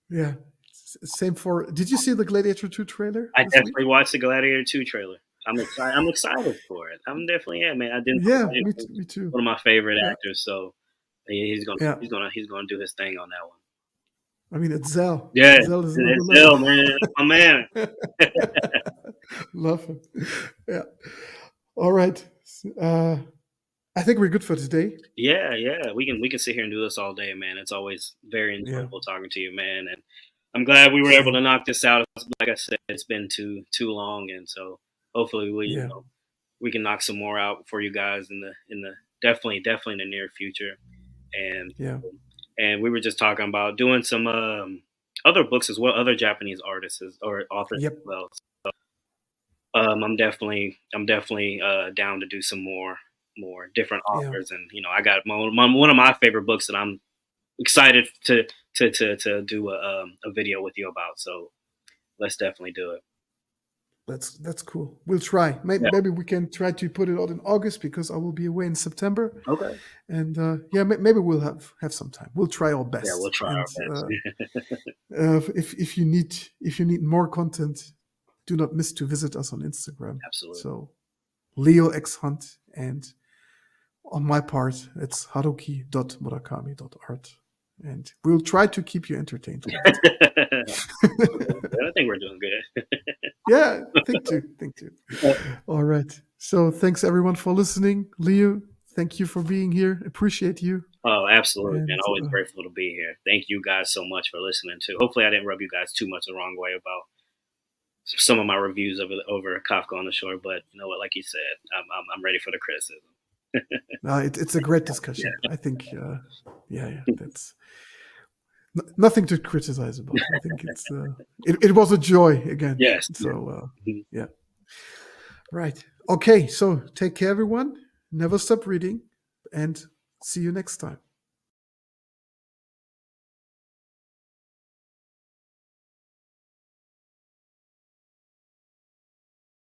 S1: yeah. Same for. Did you see the Gladiator 2 trailer
S2: I
S1: this week?
S2: definitely watched the Gladiator 2 trailer. I'm excited. I'm excited for it. I'm definitely man. I didn't.
S1: Yeah, me too.
S2: One of my favorite
S1: Yeah,
S2: actors. So
S1: yeah.
S2: he's gonna do his thing on that one.
S1: I mean, it's Zell.
S2: Yeah,
S1: Zell is another
S2: it's
S1: level.
S2: Zell, man. That's my man.
S1: Love him. Yeah. All right. I think we're good for today.
S2: Yeah, yeah. We can sit here and do this all day, man. It's always very
S1: Yeah.
S2: enjoyable talking to you, man. And I'm glad we were able to
S1: Same.
S2: knock this out. Like I said, it's been too long, and so hopefully
S1: Yeah.
S2: we can knock some more out for you guys in the definitely in the near future. And
S1: Yeah.
S2: and we were just talking about doing some other books as well, other Japanese artists or authors
S1: Yep.
S2: as well. I'm definitely down to do some more different
S1: Yeah.
S2: authors, and I got one of my favorite books that I'm excited to do a video with you about. So let's definitely do it.
S1: That's cool. We'll try.
S2: Yeah.
S1: Maybe we can try to put it out in August because I will be away in September.
S2: Okay.
S1: And yeah, maybe we'll have some time. We'll try our best.
S2: Yeah, we'll try
S1: and,
S2: our best.
S1: if you need more content, do not miss to visit us on Instagram.
S2: Absolutely.
S1: So Leo X Hunt, and on my part, it's haruki.murakami.art. And we'll try to keep you entertained.
S2: I think we're doing good.
S1: Yeah, think too. All right. So thanks everyone for listening. Leo, thank you for being here. Appreciate you.
S2: Oh, absolutely, man.
S1: And,
S2: Always grateful to be here. Thank you guys so much for listening too. Hopefully I didn't rub you guys too much the wrong way about some of my reviews over Kafka on the Shore, but you know what? Like you said, I'm ready for the criticism.
S1: it's a great discussion. Yeah. I think, that's nothing to criticize about. I think it was a joy again.
S2: Yes.
S1: So yeah. Right. Okay. So take care, everyone. Never stop reading, and see you next time.